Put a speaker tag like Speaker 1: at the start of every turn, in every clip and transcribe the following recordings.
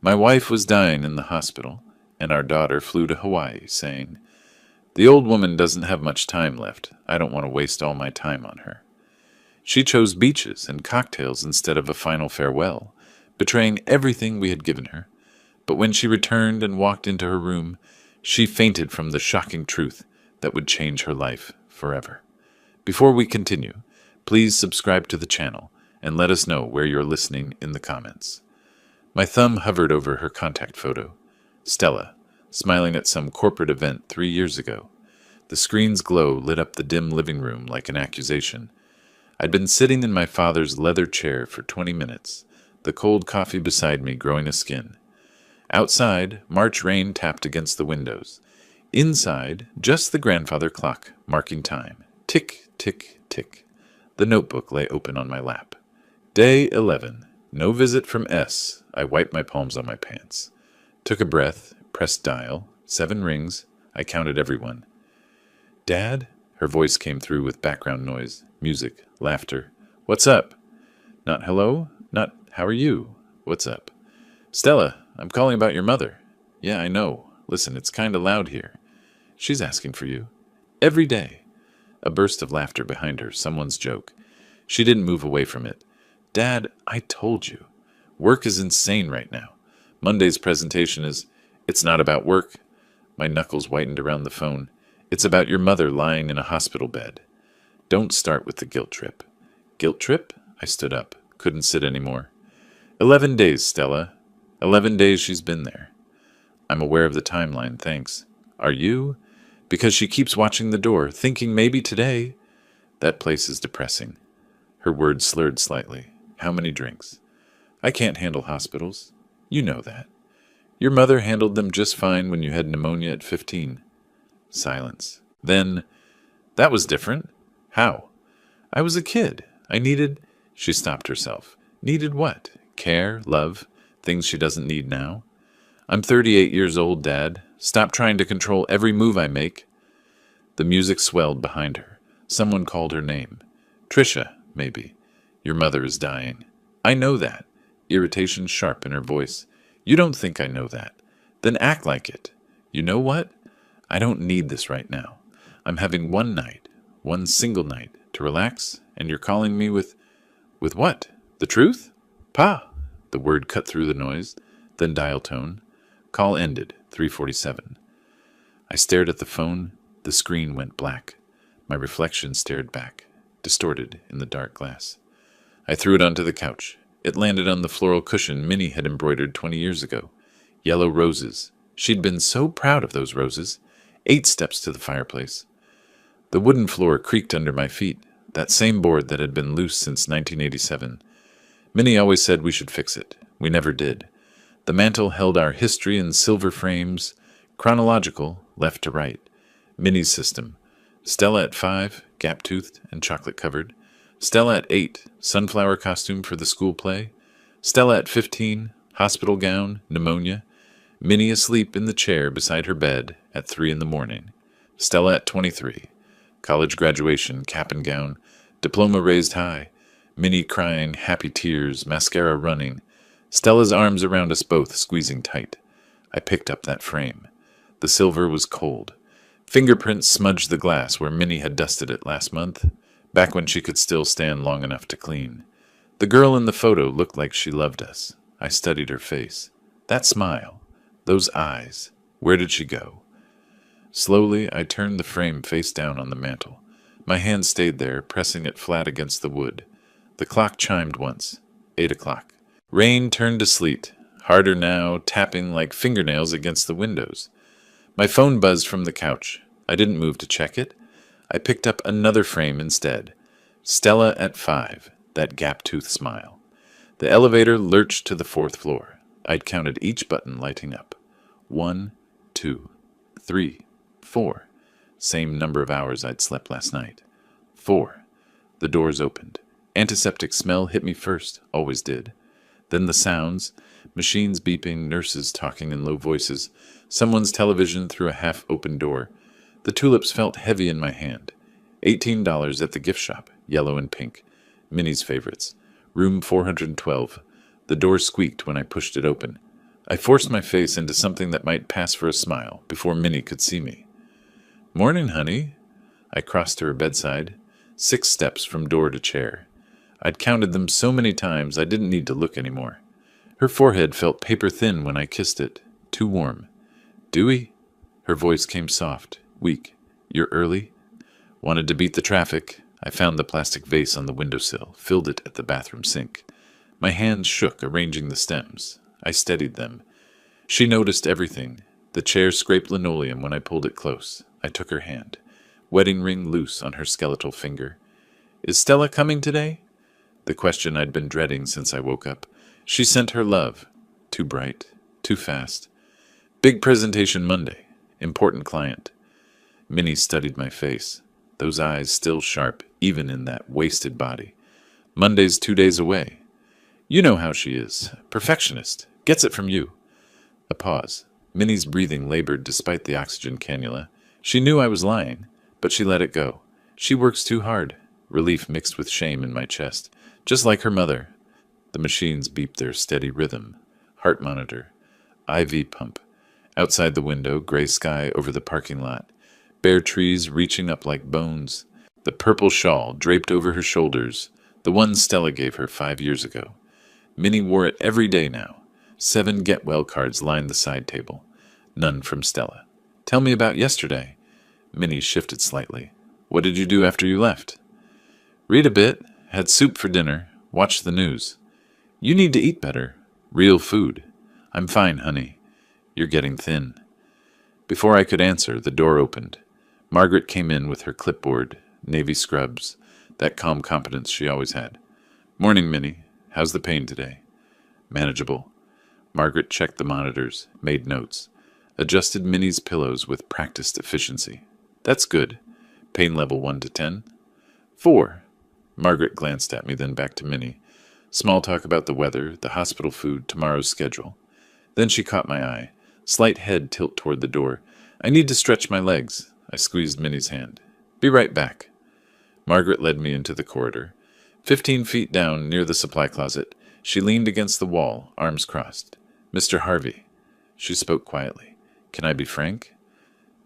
Speaker 1: My wife was dying in the hospital, and our daughter flew to Hawaii, saying, "The old woman doesn't have much time left. I don't want to waste all my time on her." She chose beaches and cocktails instead of a final farewell, betraying everything we had given her. But when she returned and walked into her room, she fainted from the shocking truth that would change her life forever. Before we continue, please subscribe to the channel and let us know where you're listening in the comments. My thumb hovered over her contact photo. Stella, smiling at some corporate event 3 years ago. The screen's glow lit up the dim living room like an accusation. I'd been sitting in my father's leather chair for 20 minutes, the cold coffee beside me growing a skin. Outside, March rain tapped against the windows. Inside, just the grandfather clock, marking time. Tick, tick, tick. The notebook lay open on my lap. Day 11. No visit from S. I wiped my palms on my pants. Took a breath, pressed dial. 7 rings. I counted everyone. Dad? Her voice came through with background noise, music, laughter. What's up? Not hello? Not how are you? What's up? Stella, I'm calling about your mother. Yeah, I know. Listen, it's kinda loud here. She's asking for you. Every day. A burst of laughter behind her, someone's joke. She didn't move away from it. Dad, I told you. Work is insane right now. Monday's presentation is, it's not about work. My knuckles whitened around the phone. It's about your mother lying in a hospital bed. Don't start with the guilt trip. Guilt trip? I stood up. Couldn't sit anymore. 11 days, Stella. 11 days she's been there. I'm aware of the timeline, thanks. Are you? Because she keeps watching the door, thinking maybe today. That place is depressing. Her words slurred slightly. How many drinks? I can't handle hospitals. You know that. Your mother handled them just fine when you had pneumonia at 15. Silence. Then, that was different. How? I was a kid. I needed... She stopped herself. Needed what? Care, love, things she doesn't need now. I'm 38 years old, Dad. Stop trying to control every move I make. The music swelled behind her. Someone called her name. Trisha, maybe. Your mother is dying. I know that. Irritation sharp in her voice. You don't think I know that. Then act like it. You know what? I don't need this right now. I'm having one night, one single night, to relax, and you're calling me with... With what? The truth? Pa! The word cut through the noise, then dial tone. Call ended, 3:47. I stared at the phone. The screen went black. My reflection stared back, distorted in the dark glass. I threw it onto the couch. It landed on the floral cushion Minnie had embroidered 20 years ago. Yellow roses. She'd been so proud of those roses. 8 steps to the fireplace. The wooden floor creaked under my feet, that same board that had been loose since 1987. Minnie always said we should fix it. We never did. The mantel held our history in silver frames, chronological, left to right. Minnie's system. Stella at 5, gap-toothed and chocolate-covered. Stella at 8, sunflower costume for the school play. Stella at 15, hospital gown, pneumonia. Minnie asleep in the chair beside her bed at 3 in the morning. Stella at 23, college graduation, cap and gown, diploma raised high. Minnie crying, happy tears, mascara running. Stella's arms around us both, squeezing tight. I picked up that frame. The silver was cold. Fingerprints smudged the glass where Minnie had dusted it last month, back when she could still stand long enough to clean. The girl in the photo looked like she loved us. I studied her face. That smile. Those eyes. Where did she go? Slowly, I turned the frame face down on the mantel. My hand stayed there, pressing it flat against the wood. The clock chimed once. 8 o'clock. Rain turned to sleet, harder now, tapping like fingernails against the windows. My phone buzzed from the couch. I didn't move to check it. I picked up another frame instead. Stella at 5, that gap-toothed smile. The elevator lurched to the 4th floor. I'd counted each button lighting up. 1, 2, 3, 4. Same number of hours I'd slept last night. 4. The doors opened. Antiseptic smell hit me first, always did. Then the sounds, machines beeping, nurses talking in low voices, someone's television through a half-open door. The tulips felt heavy in my hand. $18 at the gift shop, yellow and pink. Minnie's favorites. Room 412. The door squeaked when I pushed it open. I forced my face into something that might pass for a smile before Minnie could see me. "Morning, honey." I crossed to her bedside, 6 steps from door to chair. I'd counted them so many times I didn't need to look anymore. Her forehead felt paper thin when I kissed it, too warm. "Dewey?" Her voice came soft, weak. "You're early?" Wanted to beat the traffic. I found the plastic vase on the windowsill, filled it at the bathroom sink. My hands shook, arranging the stems. I steadied them. She noticed everything. The chair scraped linoleum when I pulled it close. I took her hand. Wedding ring loose on her skeletal finger. "Is Stella coming today?" The question I'd been dreading since I woke up. She sent her love. Too bright. Too fast. "Big presentation Monday. Important client." Minnie studied my face. Those eyes still sharp, even in that wasted body. "Monday's 2 days away." "You know how she is. Perfectionist. Gets it from you." A pause. Minnie's breathing labored despite the oxygen cannula. She knew I was lying, but she let it go. "She works too hard." Relief mixed with shame in my chest. "Just like her mother." The machines beeped their steady rhythm. Heart monitor. IV pump. Outside the window, gray sky over the parking lot. Bare trees reaching up like bones. The purple shawl draped over her shoulders. The one Stella gave her 5 years ago. Minnie wore it every day now. 7 get-well cards lined the side table. None from Stella. "Tell me about yesterday." Minnie shifted slightly. "What did you do after you left?" "Read a bit. Had soup for dinner. Watched the news." "You need to eat better. Real food." "I'm fine, honey." "You're getting thin." Before I could answer, the door opened. Margaret came in with her clipboard, navy scrubs, that calm competence she always had. "Morning, Minnie. How's the pain today?" "Manageable." Margaret checked the monitors, made notes, adjusted Minnie's pillows with practiced efficiency. "That's good. Pain level 1 to 10? 4. Margaret glanced at me, then back to Minnie. Small talk about the weather, the hospital food, tomorrow's schedule. Then she caught my eye. Slight head tilt toward the door. "I need to stretch my legs." I squeezed Minnie's hand. "Be right back." Margaret led me into the corridor. 15 feet down, near the supply closet, she leaned against the wall, arms crossed. "Mr. Harvey." She spoke quietly. "Can I be frank?"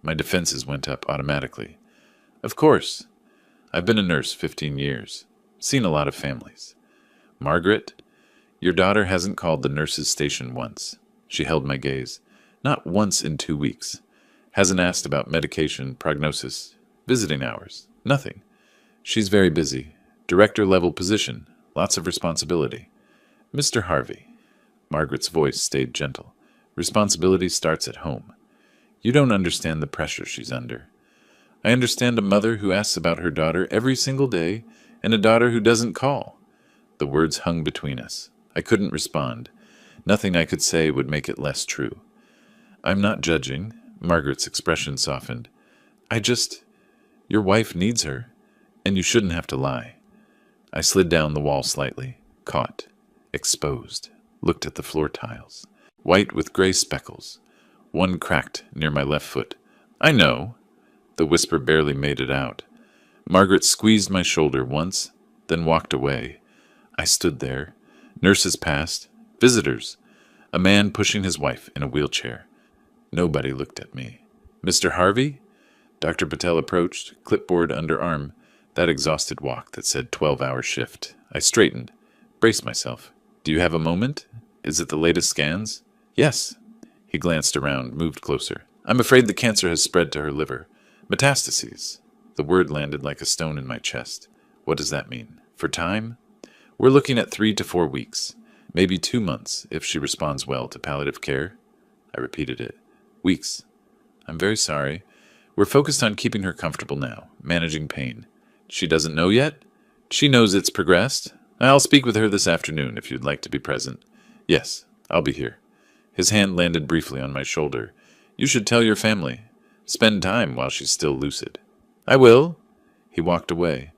Speaker 1: My defenses went up automatically. "Of course. I've been a nurse 15 years. Seen a lot of families." "Margaret, your daughter hasn't called the nurse's station once." She held my gaze. "Not once in 2 weeks. Hasn't asked about medication, prognosis, visiting hours. Nothing. She's very busy. Director-level position. Lots of responsibility." "Mr. Harvey." Margaret's voice stayed gentle. "Responsibility starts at home. You don't understand the pressure she's under. I understand a mother who asks about her daughter every single day and a daughter who doesn't call." The words hung between us. I couldn't respond. Nothing I could say would make it less true. "I'm not judging." Margaret's expression softened. Your wife needs her, and you shouldn't have to lie." I slid down the wall slightly, caught, exposed, looked at the floor tiles. White with gray speckles. One cracked near my left foot. "I know." The whisper barely made it out. Margaret squeezed my shoulder once, then walked away. I stood there. Nurses passed. Visitors. A man pushing his wife in a wheelchair. Nobody looked at me. "Mr. Harvey?" Dr. Patel approached, clipboard under arm, that exhausted walk that said 12-hour shift. I straightened, braced myself. "Do you have a moment? Is it the latest scans?" "Yes." He glanced around, moved closer. "I'm afraid the cancer has spread to her liver. Metastases." The word landed like a stone in my chest. "What does that mean? For time?" "We're looking at 3 to 4 weeks. Maybe 2 months, if she responds well to palliative care." I repeated it. "Weeks." "I'm very sorry. We're focused on keeping her comfortable now, managing pain." "She doesn't know yet?" "She knows it's progressed. I'll speak with her this afternoon if you'd like to be present." "Yes, I'll be here." His hand landed briefly on my shoulder. "You should tell your family. Spend time while she's still lucid." "I will." He walked away,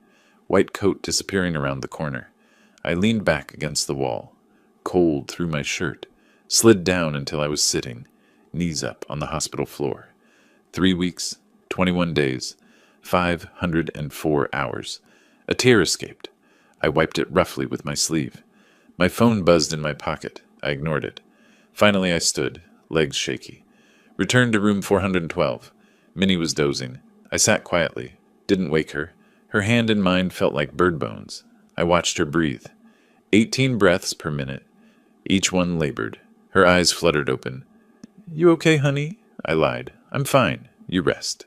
Speaker 1: white coat disappearing around the corner. I leaned back against the wall, cold through my shirt, slid down until I was sitting, knees up on the hospital floor. 3 weeks, 21 days, 504 hours. A tear escaped. I wiped it roughly with my sleeve. My phone buzzed in my pocket. I ignored it. Finally I stood, legs shaky. Returned to room 412. Minnie was dozing. I sat quietly, didn't wake her. Her hand in mine felt like bird bones. I watched her breathe. 18 breaths per minute, each one labored. Her eyes fluttered open. "You okay, honey?" I lied. "I'm fine. You rest."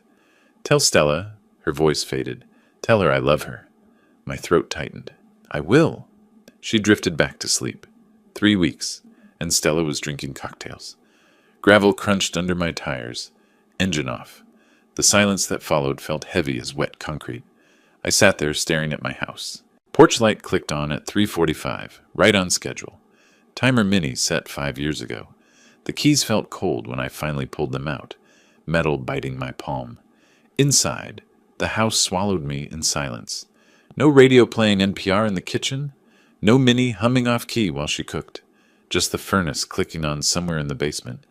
Speaker 1: "Tell Stella." Her voice faded. "Tell her I love her." My throat tightened. "I will." She drifted back to sleep. 3 weeks, and Stella was drinking cocktails. Gravel crunched under my tires. Engine off. The silence that followed felt heavy as wet concrete. I sat there staring at my house. Porch light clicked on at 3:45, right on schedule. Timer Mini set 5 years ago. The keys felt cold when I finally pulled them out, metal biting my palm. Inside, the house swallowed me in silence. No radio playing NPR in the kitchen. No Minnie humming off key while she cooked. Just the furnace clicking on somewhere in the basement.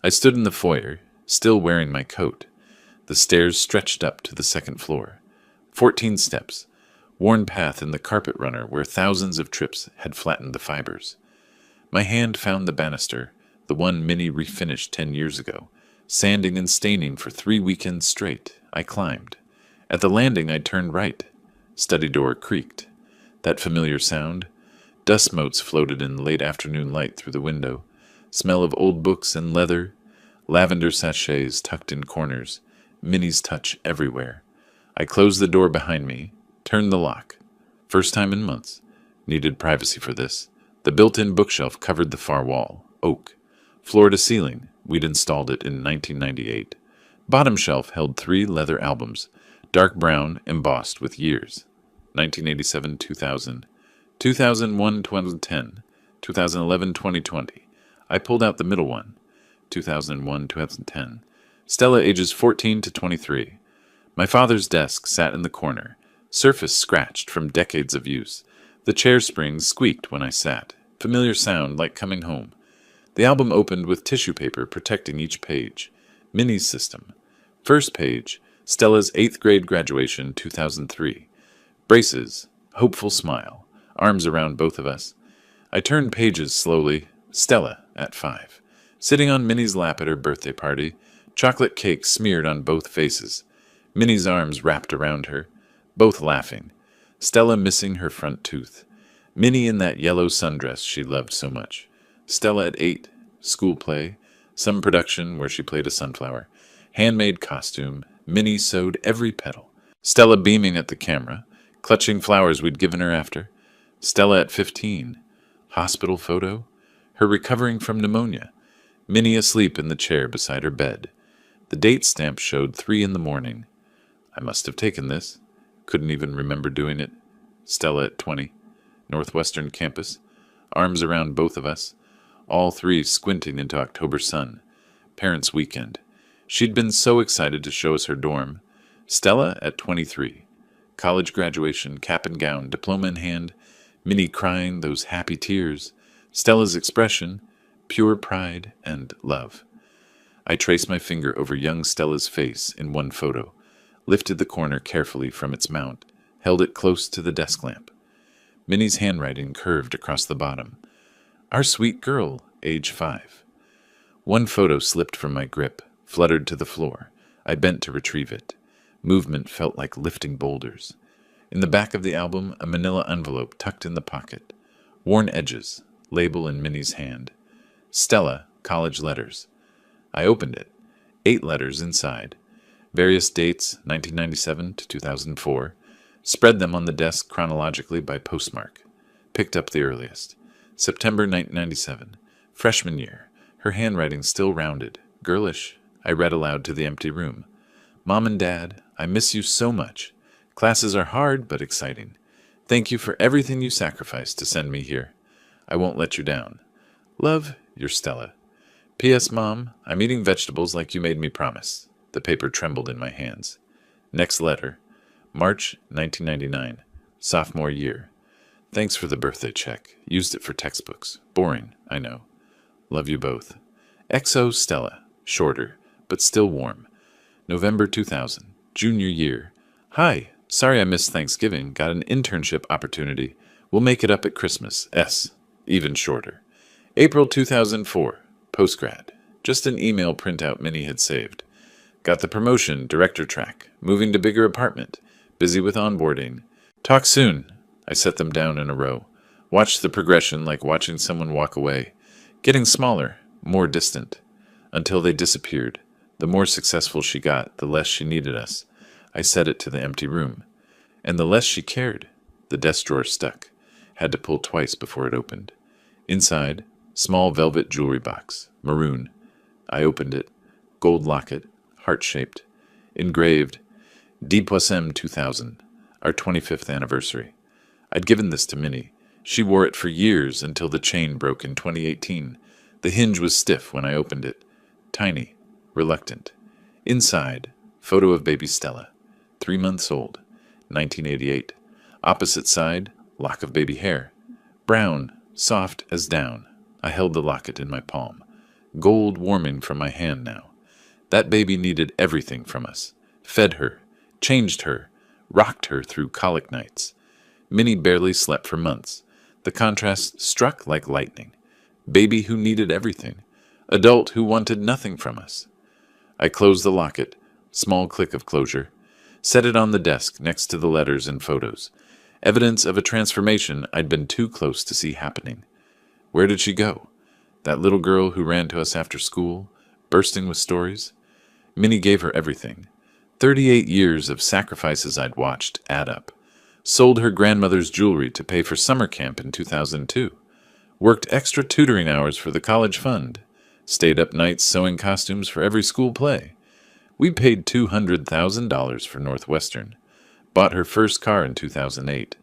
Speaker 1: I stood in the foyer, still wearing my coat. The stairs stretched up to the second floor. 14 steps. Worn path in the carpet runner where thousands of trips had flattened the fibers. My hand found the banister, the one Minnie refinished 10 years ago. Sanding and staining for 3 weekends straight, I climbed. At the landing I turned right. Study door creaked. That familiar sound. Dust motes floated in the late afternoon light through the window. Smell of old books and leather. Lavender sachets tucked in corners. Minnie's touch everywhere. I closed the door behind me, turned the lock. First time in months. Needed privacy for this. The built-in bookshelf covered the far wall. Oak. Floor to ceiling. We'd installed it in 1998. Bottom shelf held 3 leather albums. Dark brown, embossed with years. 1987, 2000. 2001, 2010. 2011, 2020. I pulled out the middle one. 2001, 2010. Stella ages 14 to 23. My father's desk sat in the corner. Surface scratched from decades of use. The chair springs squeaked when I sat. Familiar sound like coming home. The album opened with tissue paper protecting each page. Minnie's system. First page, Stella's 8th grade graduation, 2003. Braces, hopeful smile, arms around both of us. I turned pages slowly. Stella, at 5. Sitting on Minnie's lap at her birthday party, chocolate cake smeared on both faces. Minnie's arms wrapped around her, both laughing. Stella missing her front tooth. Minnie in that yellow sundress she loved so much. Stella at 8, school play, some production where she played a sunflower. Handmade costume, Minnie sewed every petal. Stella beaming at the camera, clutching flowers we'd given her after. Stella at 15, hospital photo, her recovering from pneumonia. Minnie asleep in the chair beside her bed. The date stamp showed 3 in the morning. I must have taken this. Couldn't even remember doing it. Stella at 20, Northwestern campus, arms around both of us, all 3 squinting into October sun. Parents' weekend. She'd been so excited to show us her dorm. Stella at 23, college graduation, cap and gown, diploma in hand, Minnie crying those happy tears. Stella's expression, pure pride and love. I traced my finger over young Stella's face in one photo, lifted the corner carefully from its mount, held it close to the desk lamp. Minnie's handwriting curved across the bottom. Our sweet girl, age 5. One photo slipped from my grip, fluttered to the floor. I bent to retrieve it. Movement felt like lifting boulders. In the back of the album, a manila envelope tucked in the pocket. Worn edges, label in Minnie's hand. Stella, college letters. I opened it. 8 letters inside. Various dates, 1997 to 2004. Spread them on the desk chronologically by postmark. Picked up the earliest. September 1997. Freshman year. Her handwriting still rounded. Girlish. I read aloud to the empty room. Mom and Dad, I miss you so much. Classes are hard but exciting. Thank you for everything you sacrificed to send me here. I won't let you down. Love, your Stella. P.S. Mom, I'm eating vegetables like you made me promise. The paper trembled in my hands. Next letter. March 1999. Sophomore year. Thanks for the birthday check. Used it for textbooks. Boring, I know. Love you both. XO Stella. Shorter, but still warm. November 2000. Junior year. Hi. Sorry I missed Thanksgiving. Got an internship opportunity. We'll make it up at Christmas. S. Even shorter. April 2004. Postgrad. Just an email printout Minnie had saved. Got the promotion, director track. Moving to bigger apartment. Busy with onboarding. Talk soon. I set them down in a row. Watched the progression like watching someone walk away. Getting smaller, more distant. Until they disappeared. The more successful she got, the less she needed us. I set it to the empty room. And the less she cared. The desk drawer stuck. Had to pull twice before it opened. Inside, small velvet jewelry box. Maroon. I opened it. Gold locket. Heart-shaped. Engraved. Depoisem 2000. Our 25th anniversary. I'd given this to Minnie. She wore it for years until the chain broke in 2018. The hinge was stiff when I opened it. Tiny. Reluctant. Inside, photo of baby Stella. 3 months old. 1988. Opposite side, lock of baby hair. Brown, soft as down. I held the locket in my palm. Gold warming from my hand now. That baby needed everything from us. Fed her, changed her, rocked her through colic nights. Minnie barely slept for months. The contrast struck like lightning. Baby who needed everything. Adult who wanted nothing from us. I closed the locket, small click of closure, set it on the desk next to the letters and photos. Evidence of a transformation I'd been too close to see happening. Where did she go? That little girl who ran to us after school, bursting with stories? Minnie gave her everything. 38 years of sacrifices I'd watched add up. Sold her grandmother's jewelry to pay for summer camp in 2002. Worked extra tutoring hours for the college fund. Stayed up nights sewing costumes for every school play. We paid $200,000 for Northwestern. Bought her first car in 2008.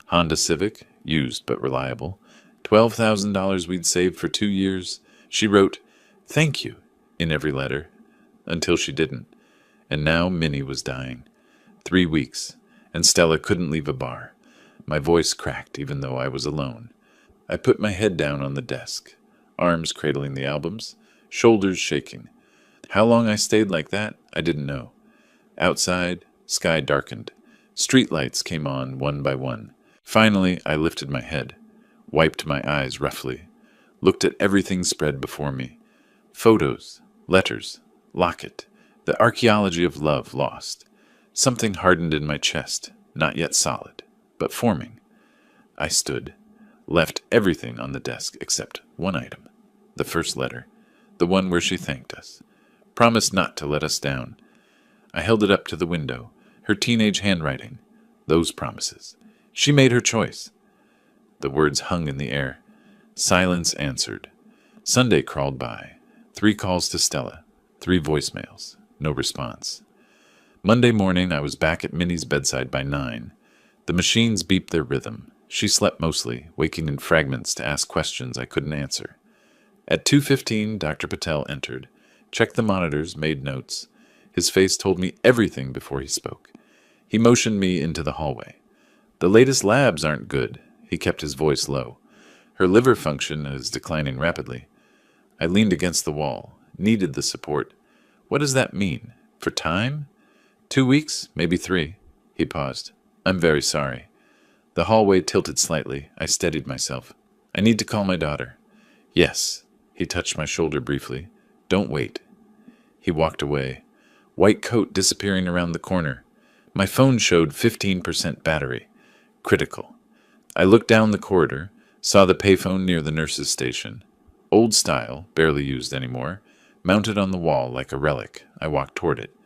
Speaker 1: Honda Civic, used but reliable. $12,000 we'd saved for 2 years. She wrote, "Thank you," in every letter. Until she didn't. And now Minnie was dying. 3 weeks. And Stella couldn't leave a bar. My voice cracked even though I was alone. I put my head down on the desk. Arms cradling the albums. Shoulders shaking. How long I stayed like that, I didn't know. Outside, sky darkened. Street lights came on one by one. Finally, I lifted my head. Wiped my eyes roughly. Looked at everything spread before me. Photos, letters, locket, the archaeology of love lost. Something hardened in my chest, not yet solid, but forming. I stood, left everything on the desk except one item. The first letter, the one where she thanked us. Promised not to let us down. I held it up to the window, her teenage handwriting. Those promises. She made her choice. The words hung in the air. Silence answered. Sunday crawled by. 3 calls to Stella. 3 voicemails. No response. Monday morning, I was back at Minnie's bedside by 9. The machines beeped their rhythm. She slept mostly, waking in fragments to ask questions I couldn't answer. At 2:15, Dr. Patel entered, checked the monitors, made notes. His face told me everything before he spoke. He motioned me into the hallway. The latest labs aren't good. He kept his voice low. Her liver function is declining rapidly. I leaned against the wall, needed the support. What does that mean? For time? 2 weeks? Maybe 3. He paused. I'm very sorry. The hallway tilted slightly. I steadied myself. I need to call my daughter. Yes. He touched my shoulder briefly. Don't wait. He walked away. White coat disappearing around the corner. My phone showed 15% battery. Critical. I looked down the corridor, saw the payphone near the nurse's station. Old style, barely used anymore. Mounted on the wall like a relic, I walked toward it.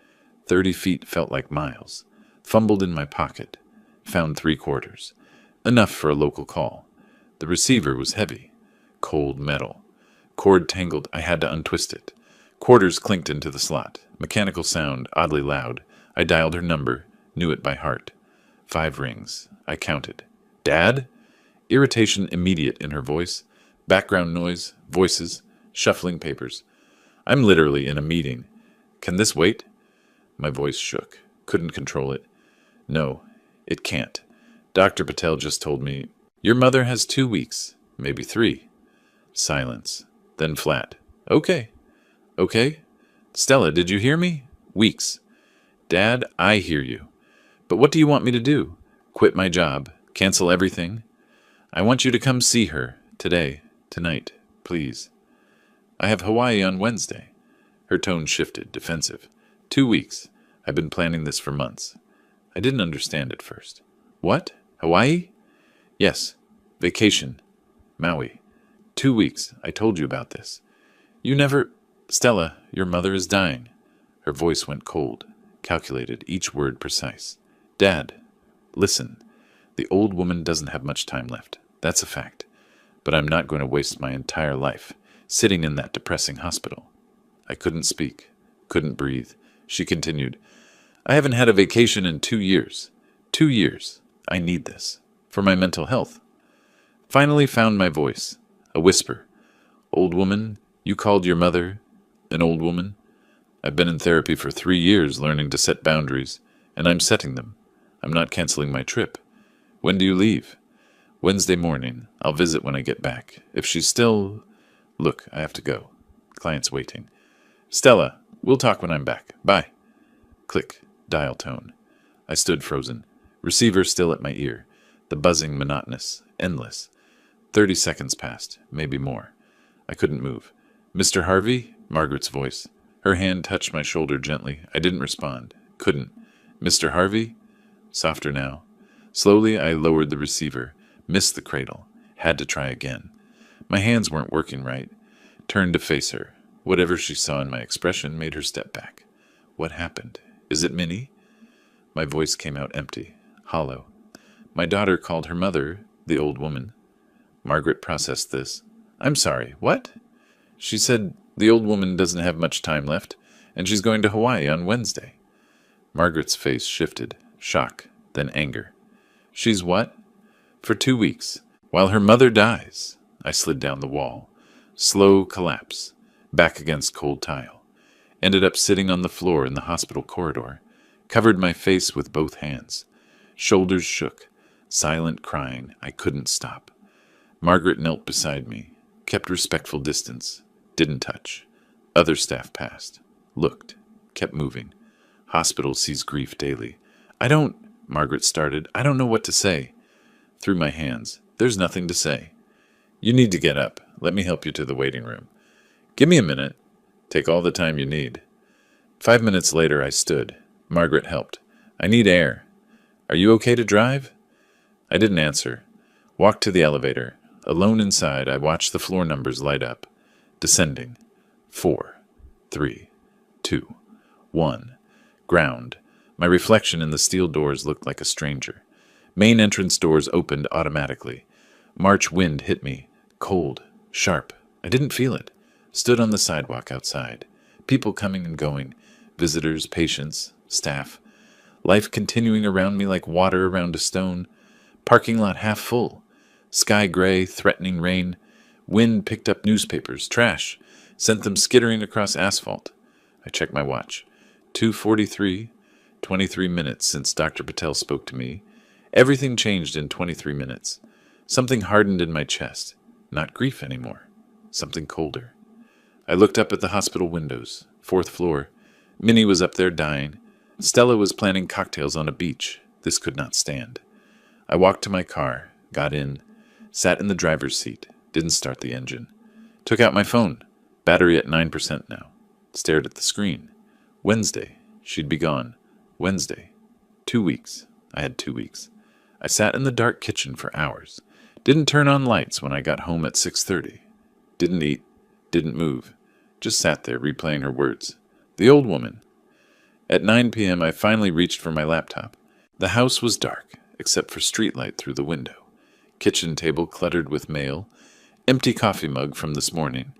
Speaker 1: 30 feet felt like miles. Fumbled in my pocket. Found 3/4. Enough for a local call. The receiver was heavy. Cold metal. Cord tangled, I had to untwist it. Quarters clinked into the slot. Mechanical sound, oddly loud. I dialed her number, knew it by heart. 5 rings. I counted. Dad? Irritation immediate in her voice. Background noise, voices, shuffling papers. I'm literally in a meeting. Can this wait? My voice shook. Couldn't control it. No, it can't. Dr. Patel just told me, your mother has 2 weeks, maybe 3. Silence. Then flat. Okay. Okay? Stella, did you hear me? Weeks. Dad, I hear you. But what do you want me to do? Quit my job? Cancel everything? I want you to come see her. Today. Tonight. Please. I have Hawaii on Wednesday. Her tone shifted, defensive. 2 weeks. I've been planning this for months. I didn't understand at first. What? Hawaii? Yes. Vacation. Maui. 2 weeks. I told you about this. You never... Stella, your mother is dying. Her voice went cold, calculated, each word precise. Dad, listen. The old woman doesn't have much time left. That's a fact. But I'm not going to waste my entire life sitting in that depressing hospital. I couldn't speak, couldn't breathe. She continued, I haven't had a vacation in 2 years. 2 years. I need this. For my mental health. Finally found my voice. A whisper. Old woman, you called your mother an old woman? I've been in therapy for 3 years learning to set boundaries, and I'm setting them. I'm not canceling my trip. When do you leave? Wednesday morning. I'll visit when I get back. If she's still... Look, I have to go. Client's waiting. Stella, we'll talk when I'm back. Bye. Click. Dial tone. I stood frozen. Receiver still at my ear. The buzzing monotonous. Endless. 30 seconds passed. Maybe more. I couldn't move. Mr. Harvey? Margaret's voice. Her hand touched my shoulder gently. I didn't respond. Couldn't. Mr. Harvey? Softer now. Slowly, I lowered the receiver. Missed the cradle. Had to try again. My hands weren't working right. Turned to face her. Whatever she saw in my expression made her step back. What happened? Is it Minnie? My voice came out empty, hollow. My daughter called her mother, the old woman. Margaret processed this. I'm sorry, what? She said the old woman doesn't have much time left, and she's going to Hawaii on Wednesday. Margaret's face shifted, shock, then anger. She's what? For 2 weeks, while her mother dies. I slid down the wall. Slow collapse, back against cold tile. Ended up sitting on the floor in the hospital corridor. Covered my face with both hands. Shoulders shook. Silent crying. I couldn't stop. Margaret knelt beside me. Kept respectful distance. Didn't touch. Other staff passed. Looked. Kept moving. Hospital sees grief daily. Margaret started. I don't know what to say. Through my hands. There's nothing to say. You need to get up. Let me help you to the waiting room. Give me a minute. Take all the time you need. 5 minutes later, I stood. Margaret helped. I need air. Are you okay to drive? I didn't answer. Walked to the elevator. Alone inside, I watched the floor numbers light up. Descending. 4, 3, 2, 1. Ground. My reflection in the steel doors looked like a stranger. Main entrance doors opened automatically. March wind hit me. Cold. Sharp. I didn't feel it. Stood on the sidewalk outside. People coming and going. Visitors, patients, staff. Life continuing around me like water around a stone. Parking lot half full. Sky gray, threatening rain. Wind picked up newspapers, trash, sent them skittering across asphalt. I checked my watch. 2:43, 23 minutes since Dr. Patel spoke to me. Everything changed in 23 minutes. Something hardened in my chest. Not grief anymore. Something colder. I looked up at the hospital windows. 4th floor. Minnie was up there dying. Stella was planning cocktails on a beach. This could not stand. I walked to my car, got in, sat in the driver's seat. Didn't start the engine. Took out my phone. Battery at 9% now. Stared at the screen. Wednesday. She'd be gone. Wednesday. 2 weeks. I had 2 weeks. I sat in the dark kitchen for hours. Didn't turn on lights when I got home at 6:30. Didn't eat. Didn't move. Just sat there replaying her words. The old woman. At 9 p.m. I finally reached for my laptop. The house was dark, except for streetlight through the window. Kitchen table cluttered with mail. Empty coffee mug from this morning.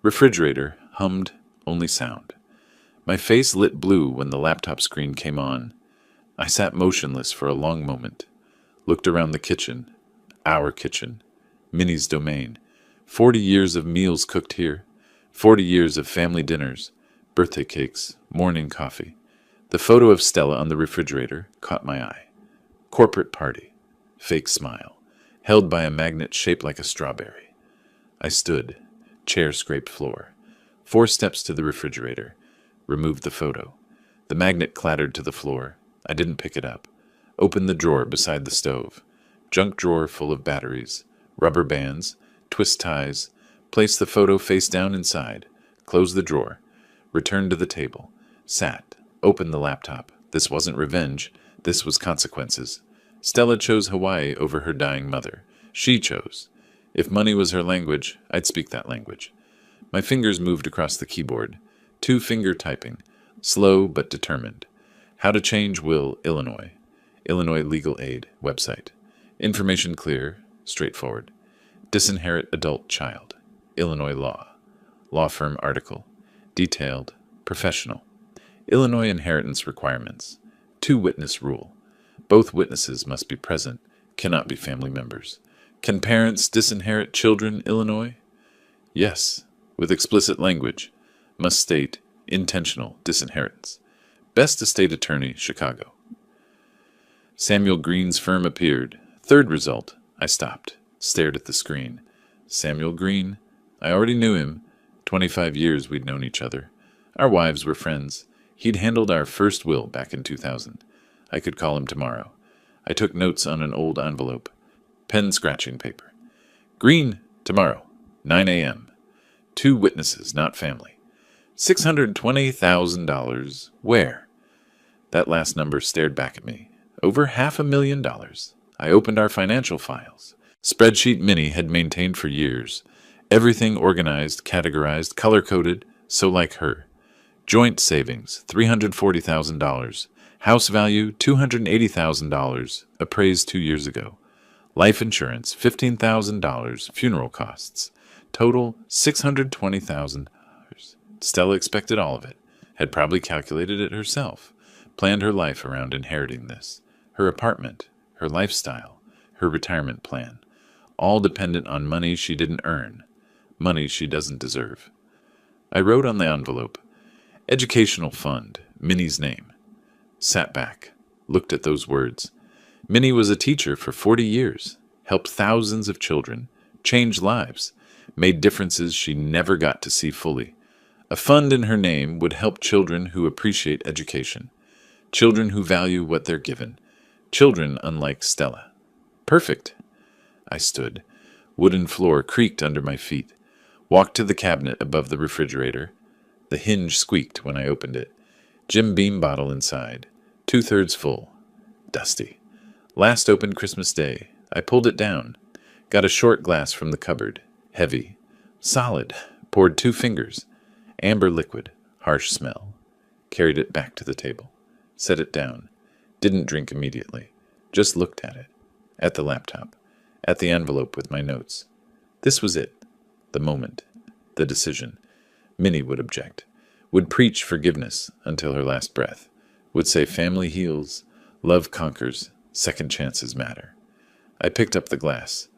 Speaker 1: Refrigerator hummed, only sound. My face lit blue when the laptop screen came on. I sat motionless for a long moment. Looked around the kitchen. Our kitchen. Minnie's domain. 40 years of meals cooked here. 40 years of family dinners. Birthday cakes. Morning coffee. The photo of Stella on the refrigerator caught my eye. Corporate party. Fake smile. Held by a magnet shaped like a strawberry. I stood. Chair scraped floor. 4 steps to the refrigerator. Removed the photo. The magnet clattered to the floor. I didn't pick it up. Opened the drawer beside the stove. Junk drawer full of batteries, rubber bands, twist ties, Placed the photo face down inside. Closed the drawer. Returned to the table. Sat. Opened the laptop. This wasn't revenge. This was consequences. Stella chose Hawaii over her dying mother. She chose. If money was her language, I'd speak that language. My fingers moved across the keyboard. 2-finger typing. Slow but determined. How to change will, Illinois. Illinois Legal Aid website. Information clear, straightforward. Disinherit adult child. Illinois law. Law firm article. Detailed, professional. Illinois inheritance requirements. 2-witness rule. Both witnesses must be present, cannot be family members. Can parents disinherit children, Illinois? Yes, with explicit language. Must state intentional disinheritance. Best estate attorney, Chicago. Samuel Green's firm appeared. Third result. I stopped, stared at the screen. Samuel Green. I already knew him. 25 years we'd known each other. Our wives were friends. He'd handled our first will back in 2000. I could call him tomorrow. I took notes on an old envelope. Pen scratching paper. Green, tomorrow, 9 a.m. 2 witnesses, not family. $620,000. Where? That last number stared back at me. Over $500,000. I opened our financial files. Spreadsheet Minnie had maintained for years. Everything organized, categorized, color-coded, so like her. Joint savings, $340,000. House value, $280,000, appraised 2 years ago. Life insurance, $15,000. Funeral costs. Total, $620,000. Stella expected all of it. Had probably calculated it herself. Planned her life around inheriting this. Her apartment, her lifestyle, her retirement plan. All dependent on money she didn't earn. Money she doesn't deserve. I wrote on the envelope, Educational Fund, Minnie's name. Sat back, looked at those words. Minnie was a teacher for 40 years, helped thousands of children, changed lives, made differences she never got to see fully. A fund in her name would help children who appreciate education, children who value what they're given, children unlike Stella. Perfect. I stood. Wooden floor creaked under my feet. Walked to the cabinet above the refrigerator. The hinge squeaked when I opened it. Jim Beam bottle inside. 2/3 full. Dusty. Last opened Christmas Day. I pulled it down. Got a short glass from the cupboard. Heavy. Solid. Poured 2 fingers. Amber liquid. Harsh smell. Carried it back to the table. Set it down. Didn't drink immediately. Just looked at it. At the laptop. At the envelope with my notes. This was it. The moment. The decision. Minnie would object. Would preach forgiveness until her last breath. Would say family heals, love conquers, second chances matter. I picked up the glass.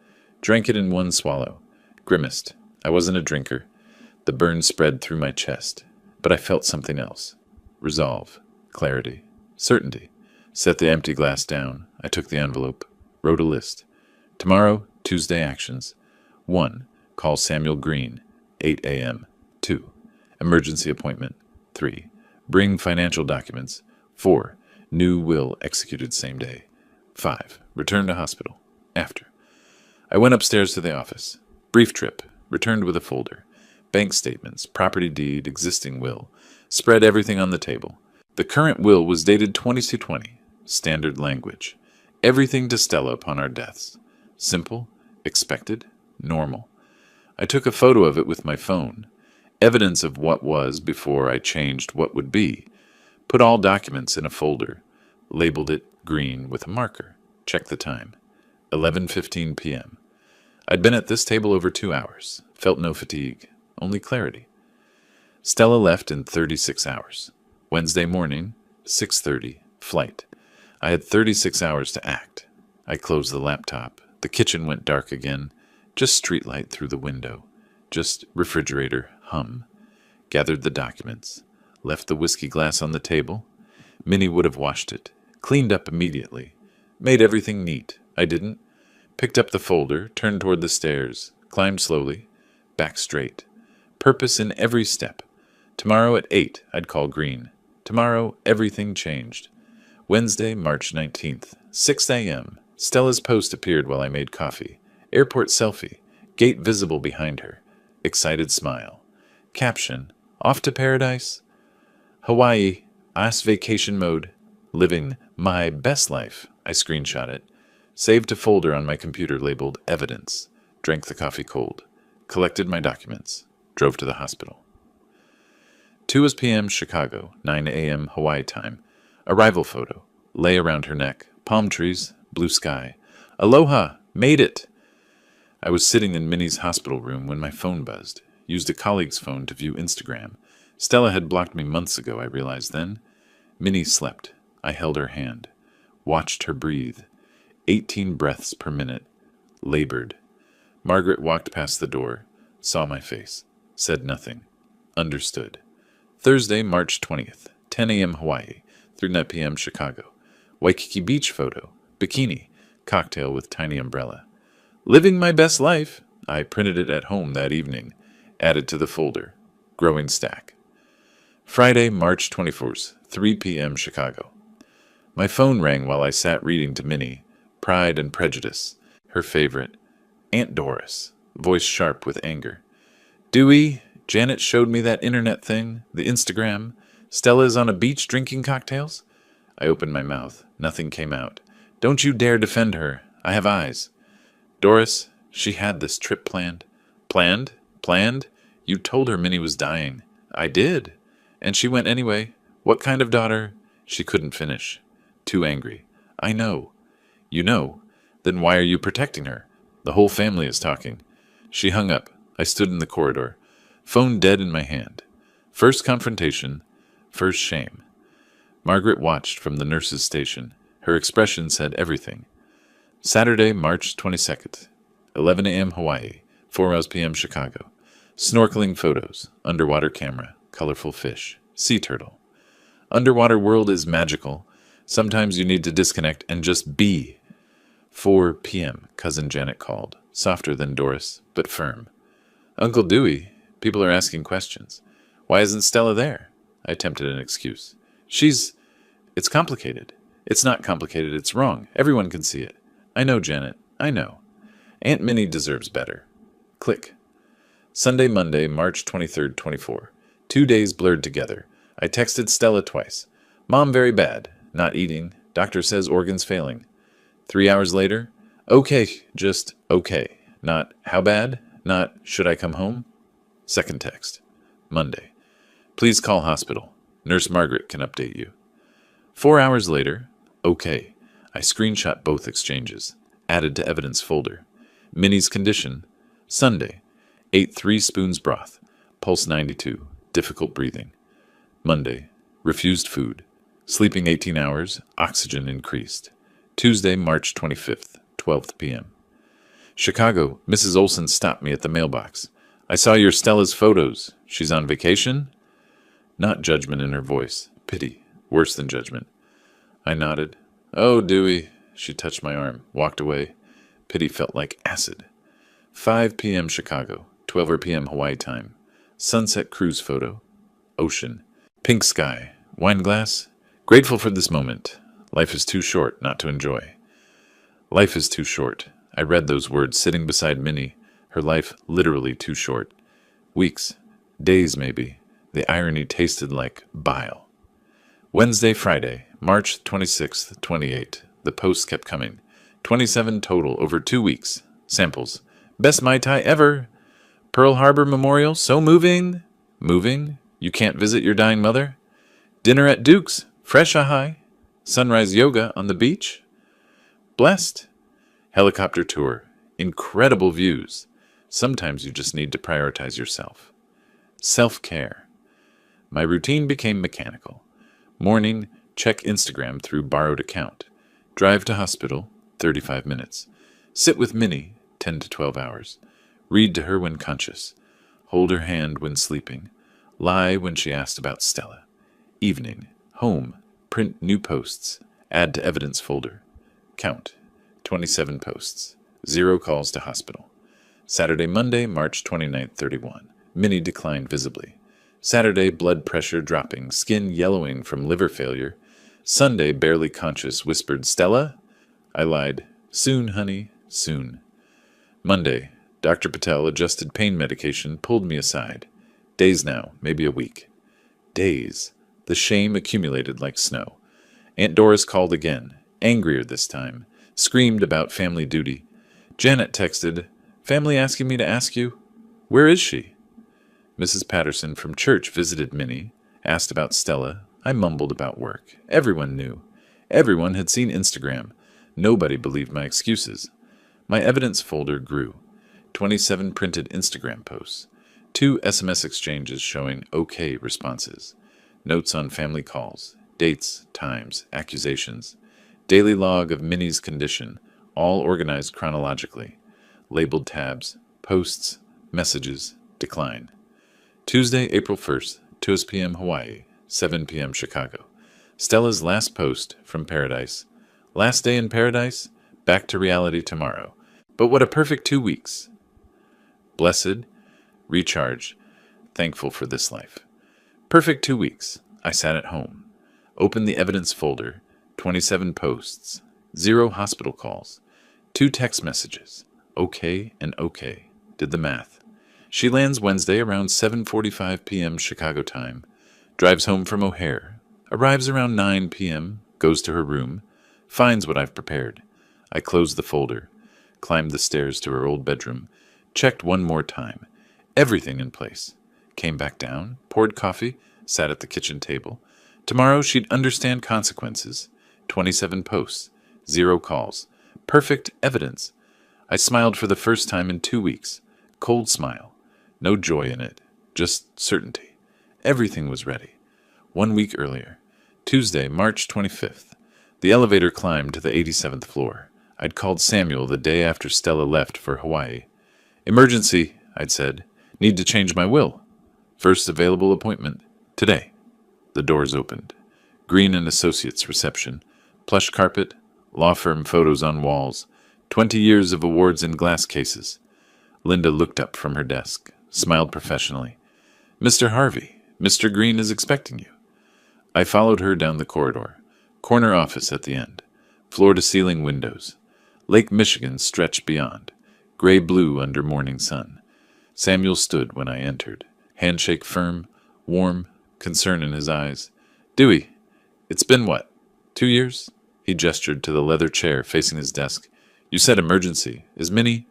Speaker 1: Drank it in one swallow. Grimaced. I wasn't a drinker. The burn spread through my chest. But I felt something else. Resolve. Clarity. Certainty. Set the empty glass down. I took the envelope. Wrote a list. Tomorrow, Tuesday actions. 1. Call Samuel Green, 8 a.m. 2. Emergency appointment. 3. Bring financial documents. 4. New will executed same day. 5. Return to hospital. After. I went upstairs to the office. Brief trip. Returned with a folder. Bank statements, property deed, existing will. Spread everything on the table. The current will was dated 22/20. Standard language. Everything to Stella upon our deaths. Simple, expected, normal. I took a photo of it with my phone. Evidence of what was before I changed what would be. Put all documents in a folder. Labeled it green with a marker. Checked the time. 11:15 p.m. I'd been at this table over 2 hours. Felt no fatigue. Only clarity. Stella left in 36 hours. Wednesday morning, 6:30, flight. I had 36 hours to act. I closed the laptop. The kitchen went dark again. Just streetlight through the window. Just refrigerator hum. Gathered the documents. Left the whiskey glass on the table. Minnie would have washed it. Cleaned up immediately. Made everything neat. I didn't. Picked up the folder, turned toward the stairs. Climbed slowly. Back straight. Purpose in every step. Tomorrow at 8, I'd call Green. Tomorrow, everything changed. Wednesday, March 19th, 6 a.m. Stella's post appeared while I made coffee. Airport selfie. Gate visible behind her. excited smile. Caption, off to paradise? Hawaii, ass vacation mode, living my best life. I screenshot it. Saved a folder on my computer labeled evidence. Drank the coffee cold. Collected my documents. Drove to the hospital. 2 p.m. Chicago, 9 a.m. Hawaii time. Arrival photo. Lay around her neck. Palm trees. Blue sky. Aloha! Made it! I was sitting in Minnie's hospital room when my phone buzzed. Used a colleague's phone to view Instagram. Stella had blocked me months ago, I realized then. Minnie slept. I held her hand. Watched her breathe. 18 breaths per minute. Labored. Margaret walked past the door. Saw my face. Said nothing. Understood. Thursday, March 20th. 10 a.m. Hawaii. 3 p.m. Chicago. Waikiki Beach photo. Bikini. Cocktail with tiny umbrella. Living my best life. I printed it at home that evening. Added to the folder. Growing stack. Friday, March 24th, 3 p.m. Chicago. My phone rang while I sat reading to Minnie. Pride and Prejudice. Her favorite. Aunt Doris. Voice sharp with anger. Dewey, Janet showed me that internet thing, the Instagram. Stella's on a beach drinking cocktails? I opened my mouth. Nothing came out. Don't you dare defend her. I have eyes. Doris, she had this trip planned. Planned? Planned? You told her Minnie was dying. I did. And she went anyway. What kind of daughter? She couldn't finish. Too angry. I know. You know? Then why are you protecting her? The whole family is talking. She hung up. I stood in the corridor. Phone dead in my hand. First confrontation. First shame. Margaret watched from the nurse's station. Her expression said everything. Saturday, March 22nd. 11 a.m. Hawaii. 4 p.m. Chicago. Snorkeling photos. Underwater camera. Colorful fish. Sea turtle. Underwater world is magical. Sometimes you need to disconnect and just be. 4 p.m. Cousin Janet called. Softer than Doris, but firm. Uncle Dewey, people are asking questions. Why isn't Stella there? I attempted an excuse. It's complicated. It's not complicated, it's wrong. Everyone can see it. I know, Janet. I know. Aunt Minnie deserves better. Click. Sunday, Monday, March 23rd, 24. 2 days blurred together. I texted Stella twice. Mom very bad. Not eating. Doctor says organs failing. 3 hours later. Okay, just okay. Not how bad. Not should I come home. Second text. Monday. Please call hospital. Nurse Margaret can update you. 4 hours later. Okay. I screenshot both exchanges. Added to evidence folder. Minnie's condition. Sunday. Ate 3 spoons broth. Pulse 92. Difficult breathing. Monday. Refused food. Sleeping 18 hours. Oxygen increased. Tuesday, March 25th, 12 p.m. Chicago. Mrs. Olson stopped me at the mailbox. I saw your Stella's photos. She's on vacation? Not judgment in her voice. Pity. Worse than judgment. I nodded. Oh, Dewey. She touched my arm. Walked away. Pity felt like acid. 5 p.m. Chicago. 12 p.m. Hawaii time. Sunset cruise photo. Ocean. Pink sky. Wine glass. Grateful for this moment. Life is too short not to enjoy. Life is too short. I read those words sitting beside Minnie. Her life literally too short. Weeks. Days, maybe. The irony tasted like bile. Wednesday, Friday, March 26th, 28. The posts kept coming. 27 total over 2 weeks. Samples. Best Mai Tai ever. Pearl Harbor Memorial, so moving. Moving? You can't visit your dying mother? Dinner at Duke's. Fresh ahai. Sunrise yoga on the beach. Blessed. Helicopter tour. Incredible views. Sometimes you just need to prioritize yourself. Self-care. My routine became mechanical. Morning, check Instagram through borrowed account. Drive to hospital, 35 minutes. Sit with Minnie, 10 to 12 hours. Read to her when conscious. Hold her hand when sleeping. Lie when she asked about Stella. Evening, home, print new posts. Add to evidence folder. Count, 27 posts. 0 calls to hospital. Saturday, Monday, March 29th, 31. Minnie declined visibly. Saturday, blood pressure dropping, skin yellowing from liver failure. Sunday, barely conscious, whispered, Stella? I lied. Soon, honey, soon. Monday, Dr. Patel adjusted pain medication, pulled me aside. Days now, maybe a week. Days. The shame accumulated like snow. Aunt Doris called again, angrier this time, screamed about family duty. Janet texted, "Family asking me to ask you, where is she?" Mrs. Patterson from church visited Minnie, asked about Stella. I mumbled about work. Everyone knew. Everyone had seen Instagram. Nobody believed my excuses. My evidence folder grew. 27 printed Instagram posts. 2 SMS exchanges showing OK responses. Notes on family calls. Dates, times, accusations. Daily log of Minnie's condition, all organized chronologically. Labeled tabs. Posts. Messages. Decline. Tuesday, April 1st, 2 p.m. Hawaii, 7 p.m. Chicago. Stella's last post from paradise. Last day in paradise, back to reality tomorrow. But what a perfect 2 weeks. Blessed, recharged, thankful for this life. Perfect 2 weeks. I sat at home. Opened the evidence folder. 27 posts. 0 hospital calls. 2 text messages. Okay and okay. Did the math. She lands Wednesday around 7:45 p.m. Chicago time. Drives home from O'Hare. Arrives around 9 p.m. Goes to her room. Finds what I've prepared. I closed the folder. Climbed the stairs to her old bedroom. Checked one more time. Everything in place. Came back down. Poured coffee. Sat at the kitchen table. Tomorrow she'd understand consequences. 27 posts. 0 calls. Perfect evidence. I smiled for the first time in 2 weeks. Cold smile. No joy in it. Just certainty. Everything was ready. 1 week earlier. Tuesday, March 25th. The elevator climbed to the 87th floor. I'd called Samuel the day after Stella left for Hawaii. "Emergency," I'd said. "Need to change my will. First available appointment. Today." The doors opened. Green and Associates reception. Plush carpet. Law firm photos on walls. 20 years of awards in glass cases. Linda looked up from her desk, smiled professionally. "Mr. Harvey, Mr. Green is expecting you." I followed her down the corridor. Corner office at the end. Floor-to-ceiling windows. Lake Michigan stretched beyond. Gray-blue under morning sun. Samuel stood when I entered. Handshake firm, warm, concern in his eyes. "Dewey, it's been what, 2 years?" He gestured to the leather chair facing his desk. "You said emergency. Is Minnie—"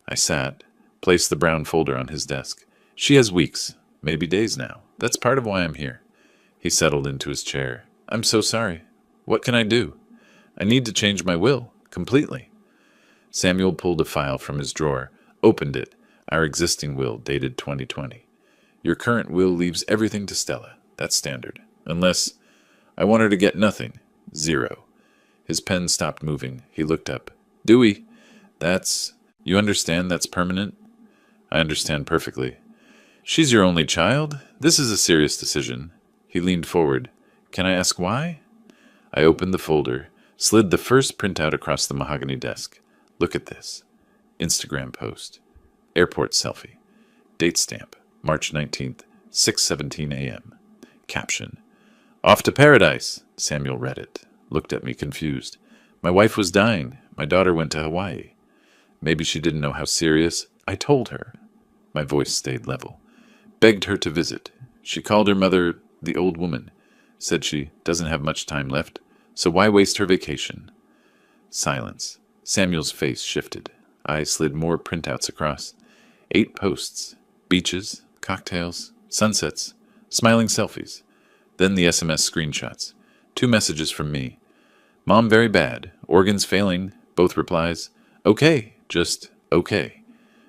Speaker 1: I sat, placed the brown folder on his desk. "She has weeks, maybe days now. That's part of why I'm here." He settled into his chair. "I'm so sorry. What can I do? I need to change my will, completely." Samuel pulled a file from his drawer, opened it, our existing will dated 2020. "Your current will leaves everything to Stella. That's standard. Unless I want her to get nothing. 0. His pen stopped moving. He looked up. "Dewey, you understand that's permanent?" "I understand perfectly." "She's your only child? This is a serious decision." He leaned forward. "Can I ask why?" I opened the folder, slid the first printout across the mahogany desk. "Look at this." Instagram post. Airport selfie. Date stamp. March 19th, 6:17 a.m. Caption. "Off to paradise." Samuel read it. Looked at me confused. "My wife was dying. My daughter went to Hawaii." Maybe she didn't know how serious. I told her. My voice stayed level. "Begged her to visit. She called her mother the old woman. Said she doesn't have much time left, so why waste her vacation?" Silence. Samuel's face shifted. I slid more printouts across. 8 posts. Beaches, cocktails, sunsets, smiling selfies. Then the SMS screenshots. 2 messages from me. "Mom very bad. Organs failing." Both replies. "Okay, just okay."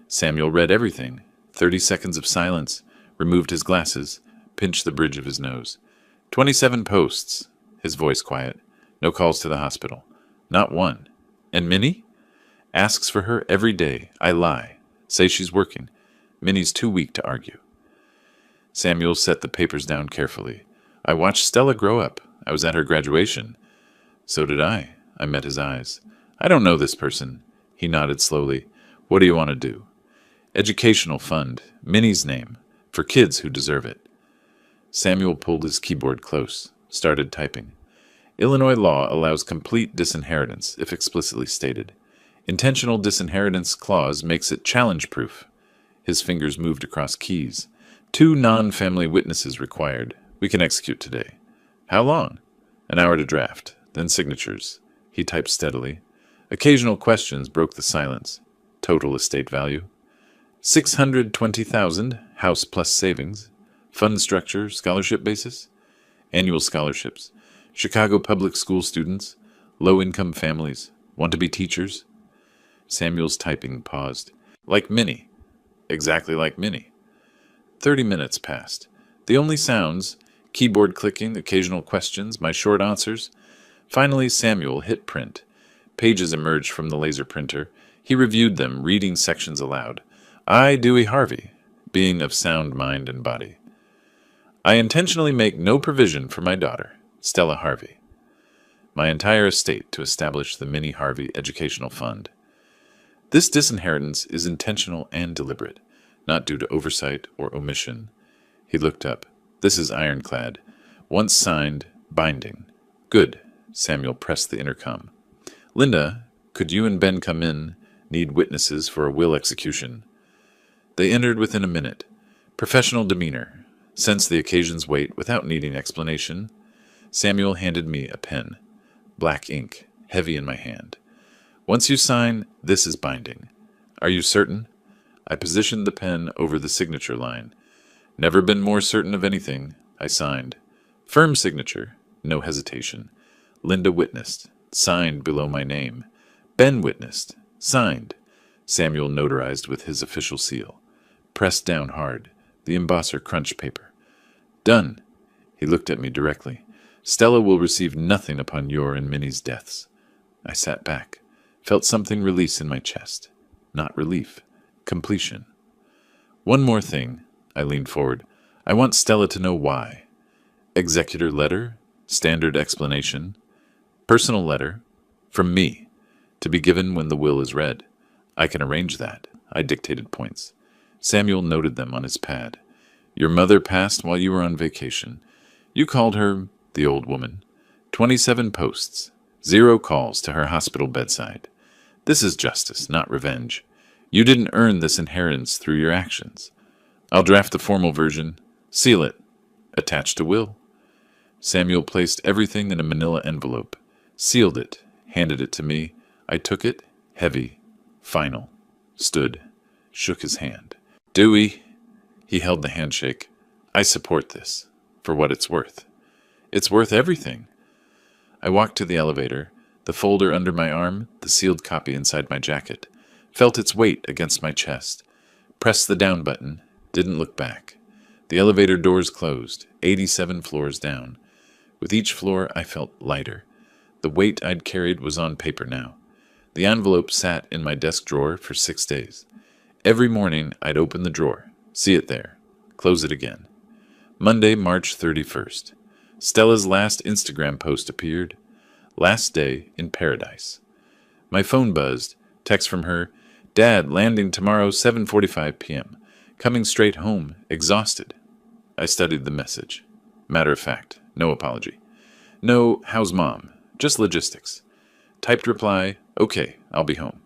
Speaker 1: Samuel read everything. 30 seconds of silence. Removed his glasses. Pinched the bridge of his nose. 27 posts. His voice quiet. No calls to the hospital. Not one. "And Minnie?" "Asks for her every day. I lie. Say she's working. Minnie's too weak to argue." Samuel set the papers down carefully. "I watched Stella grow up. I was at her graduation." "So did I." I met his eyes. "I don't know this person." He nodded slowly. "What do you want to do?" "Educational fund. Minnie's name. For kids who deserve it." Samuel pulled his keyboard close. Started typing. "Illinois law allows complete disinheritance, if explicitly stated. Intentional disinheritance clause makes it challenge-proof. His fingers moved across keys. 2 non-family witnesses required. We can execute today. How long? An hour to draft, then signatures. He typed steadily. Occasional questions broke the silence. Total estate value. 620,000, house plus savings. Fund structure, scholarship basis. Annual scholarships. Chicago public school students. Low-income families. Want to be teachers? Samuel's typing paused. Like Minnie. Exactly like Minnie. 30 minutes passed. The only sounds, keyboard clicking, occasional questions, my short answers. Finally, Samuel hit print. Pages emerged from the laser printer. He reviewed them, reading sections aloud. I, Dewey Harvey, being of sound mind and body. I intentionally make no provision for my daughter, Stella Harvey. My entire estate to establish the Minnie Harvey Educational Fund. This disinheritance is intentional and deliberate, not due to oversight or omission. He looked up. This is ironclad. Once signed, binding. Good. Samuel pressed the intercom. Linda, could you and Ben come in? Need witnesses for a will execution. They entered within a minute. Professional demeanor. Sensed the occasion's weight without needing explanation. Samuel handed me a pen. Black ink, heavy in my hand. Once you sign, this is binding. Are you certain? I positioned the pen over the signature line. Never been more certain of anything. I signed. Firm signature. No hesitation. Linda witnessed. Signed below my name. Ben witnessed. Signed. Samuel notarized with his official seal. Pressed down hard. The embosser crunched paper. Done. He looked at me directly. Stella will receive nothing upon your and Minnie's deaths. I sat back. Felt something release in my chest. Not relief. Completion. One more thing. I leaned forward. I want Stella to know why. Executor letter. Standard explanation. Personal letter. From me. To be given when the will is read. I can arrange that. I dictated points. Samuel noted them on his pad. Your mother passed while you were on vacation. You called her the old woman. 27 posts. 0 calls to her hospital bedside. This is justice, not revenge. You didn't earn this inheritance through your actions. I'll draft the formal version. Seal it. Attach to will. Samuel placed everything in a manila envelope. Sealed it. Handed it to me. I took it. Heavy. Final. Stood. Shook his hand. Dewey. He held the handshake. I support this. For what it's worth. It's worth everything. I walked to the elevator. The folder under my arm, the sealed copy inside my jacket. Felt its weight against my chest. Pressed the down button. Didn't look back. The elevator doors closed, 87 floors down. With each floor, I felt lighter. The weight I'd carried was on paper now. The envelope sat in my desk drawer for 6 days. Every morning, I'd open the drawer, see it there, close it again. Monday, March 31st. Stella's last Instagram post appeared. Last day in paradise. My phone buzzed. Text from her. Dad, landing tomorrow 7:45 p.m. Coming straight home, exhausted. I studied the message. Matter of fact, no apology. No, how's mom? Just logistics. Typed reply, okay, I'll be home.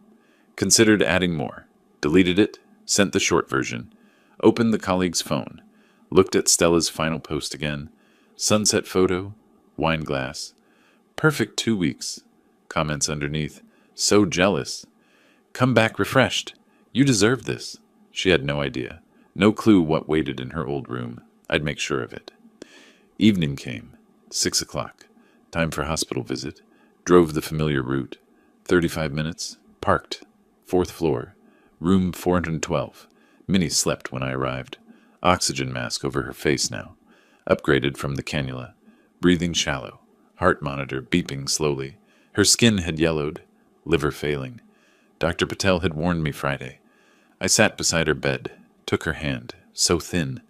Speaker 1: Considered adding more. Deleted it, sent the short version. Opened the colleague's phone. Looked at Stella's final post again. Sunset photo, wine glass. Perfect 2 weeks. Comments underneath. So jealous. Come back refreshed. You deserve this. She had no idea. No clue what waited in her old room. I'd make sure of it. Evening came. 6 o'clock. Time for hospital visit. Drove the familiar route. 35 minutes. Parked. 4th floor. Room 412. Minnie slept when I arrived. Oxygen mask over her face now. Upgraded from the cannula. Breathing shallow. Heart monitor beeping slowly. Her skin had yellowed. Liver failing. Dr. Patel had warned me Friday. I sat beside her bed. Took her hand. So thin.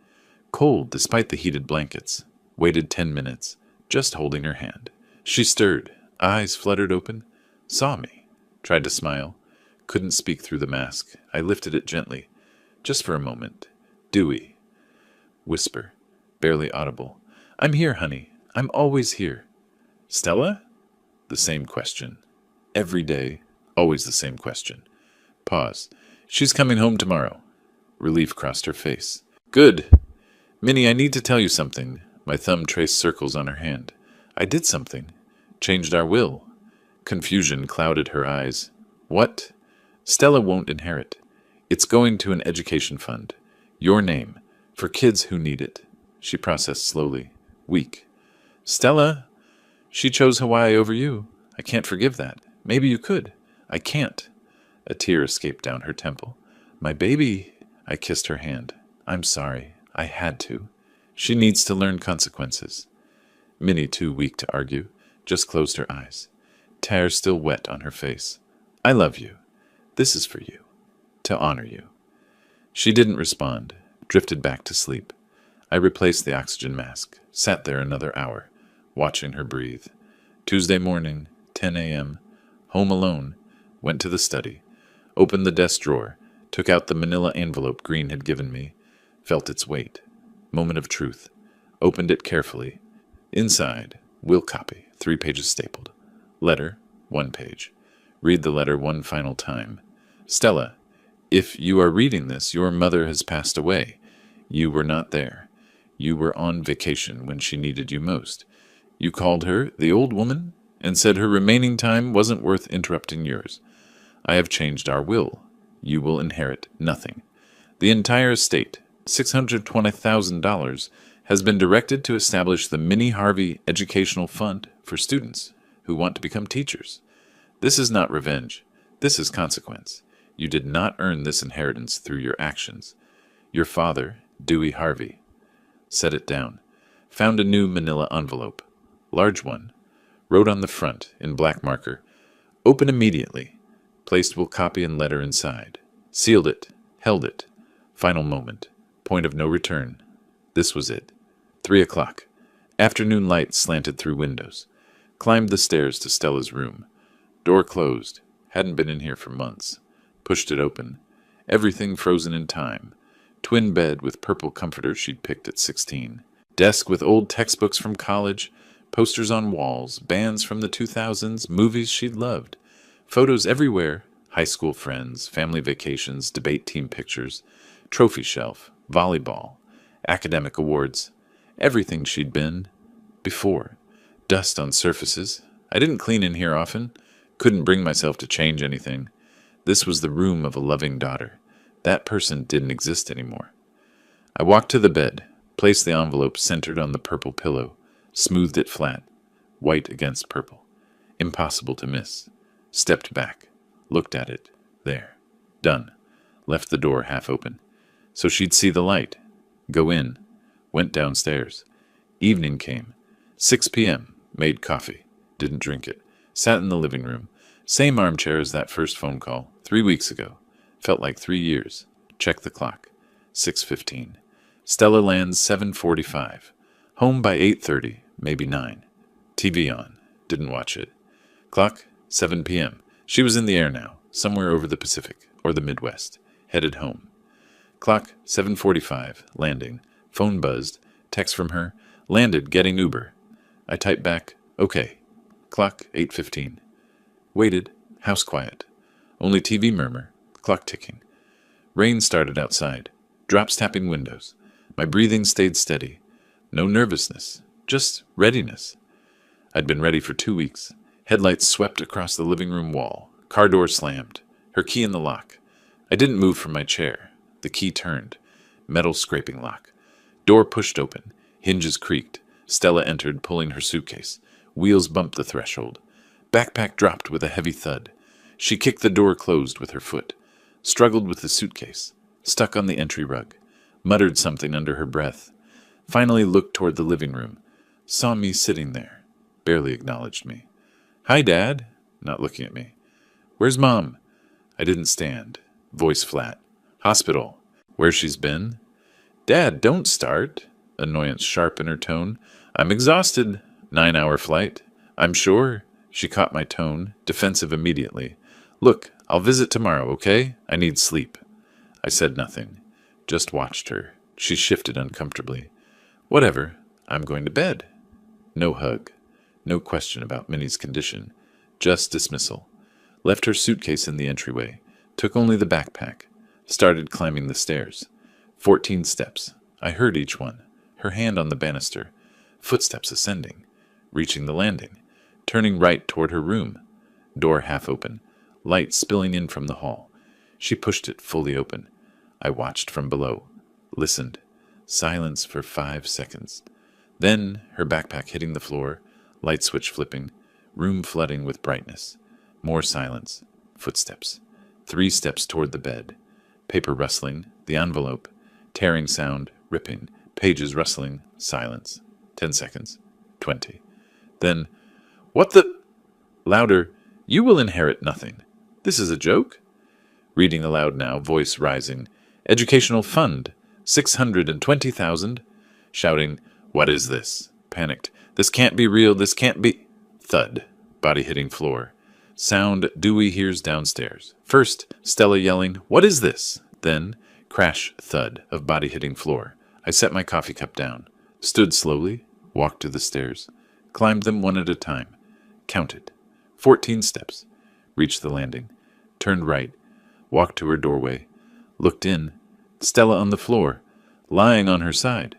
Speaker 1: Cold despite the heated blankets. Waited 10 minutes. Just holding her hand. She stirred. Eyes fluttered open. Saw me. Tried to smile. Couldn't speak through the mask. I lifted it gently. Just for a moment. Dewey. Whisper. Barely audible. I'm here, honey. I'm always here. Stella? The same question. Every day. Always the same question. Pause. She's coming home tomorrow. Relief crossed her face. Good. Minnie, I need to tell you something. My thumb traced circles on her hand. I did something. Changed our will. Confusion clouded her eyes. What? Stella won't inherit. It's going to an education fund. Your name. For kids who need it. She processed slowly. Weak. Stella? She chose Hawaii over you. I can't forgive that. Maybe you could. I can't. A tear escaped down her temple. My baby. I kissed her hand. I'm sorry. I had to. She needs to learn consequences. Minnie, too weak to argue, just closed her eyes. Tears still wet on her face. I love you. This is for you. To honor you. She didn't respond, drifted back to sleep. I replaced the oxygen mask, sat there another hour, watching her breathe. Tuesday morning, 10 a.m., home alone, went to the study, opened the desk drawer, took out the manila envelope Green had given me, felt its weight. Moment of truth. Opened it carefully. Inside, will copy, 3 pages stapled. Letter, 1 page. Read the letter one final time. Stella, if you are reading this, your mother has passed away. You were not there. You were on vacation when she needed you most. You called her the old woman and said her remaining time wasn't worth interrupting yours. I have changed our will. You will inherit nothing. The entire estate, $620,000, has been directed to establish the Minnie Harvey Educational Fund for students who want to become teachers. This is not revenge. This is consequence. You did not earn this inheritance through your actions. Your father, Dewey Harvey. Set it down. Found a new manila envelope. Large one. Wrote on the front, in black marker, Open immediately. Placed will copy and letter inside. Sealed it. Held it. Final moment. Point of no return. This was it. 3 o'clock. Afternoon light slanted through windows. Climbed the stairs to Stella's room. Door closed. Hadn't been in here for months. Pushed it open. Everything frozen in time. Twin bed with purple comforter she'd picked at 16. Desk with old textbooks from college. Posters on walls. Bands from the 2000s. Movies she'd loved. Photos everywhere. High school friends. Family vacations. Debate team pictures. Trophy shelf. Volleyball. Academic awards. Everything she'd been. Before. Dust on surfaces. I didn't clean in here often. Couldn't bring myself to change anything. This was the room of a loving daughter. That person didn't exist anymore. I walked to the bed, placed the envelope centered on the purple pillow, smoothed it flat, white against purple. Impossible to miss. Stepped back, looked at it. There. Done. Left the door half open. So she'd see the light. Go in. Went downstairs. Evening came. 6 p.m. Made coffee. Didn't drink it. Sat in the living room. Same armchair as that first phone call, 3 weeks ago. Felt like 3 years. Check the clock. 6:15. Stella lands 7:45. Home by 8:30, maybe 9. TV on. Didn't watch it. Clock, 7 p.m. She was in the air now, somewhere over the Pacific, or the Midwest. Headed home. Clock, 7:45. Landing. Phone buzzed. Text from her. Landed, getting Uber. I typed back, okay. Clock, 8:15. Waited. House quiet. Only TV murmur. Clock ticking. Rain started outside. Drops tapping windows. My breathing stayed steady. No nervousness. Just readiness. I'd been ready for 2 weeks. Headlights swept across the living room wall. Car door slammed. Her key in the lock. I didn't move from my chair. The key turned. Metal scraping lock. Door pushed open. Hinges creaked. Stella entered, pulling her suitcase. Wheels bumped the threshold. Backpack dropped with a heavy thud. She kicked the door closed with her foot. Struggled with the suitcase. Stuck on the entry rug. Muttered something under her breath. Finally looked toward the living room. Saw me sitting there. Barely acknowledged me. Hi, Dad. Not looking at me. Where's Mom? I didn't stand. Voice flat. Hospital. Where she's been? Dad, don't start. Annoyance sharp in her tone. I'm exhausted. 9-hour flight. I'm sure. She caught my tone, defensive immediately. Look, I'll visit tomorrow, okay? I need sleep. I said nothing. Just watched her. She shifted uncomfortably. Whatever. I'm going to bed. No hug. No question about Minnie's condition. Just dismissal. Left her suitcase in the entryway. Took only the backpack. Started climbing the stairs. 14 steps. I heard each one. Her hand on the banister. Footsteps ascending. Reaching the landing. Turning right toward her room. Door half open. Light spilling in from the hall. She pushed it fully open. I watched from below. Listened. Silence for 5 seconds. Then her backpack hitting the floor. Light switch flipping. Room flooding with brightness. More silence. Footsteps. 3 steps toward the bed. Paper rustling. The envelope. Tearing sound. Ripping. Pages rustling. Silence. 10 seconds. 20. Then, what the... Louder. You will inherit nothing. This is a joke? Reading aloud now, voice rising. Educational fund. 620,000. Shouting, what is this? Panicked. This can't be real. This can't be... Thud. Body hitting floor. Sound Dewey hears downstairs. First, Stella yelling, what is this? Then, crash, thud of body hitting floor. I set my coffee cup down. Stood slowly. Walked to the stairs. Climbed them one at a time. Counted. 14 steps. Reached the landing. Turned right. Walked to her doorway. Looked in. Stella on the floor. Lying on her side.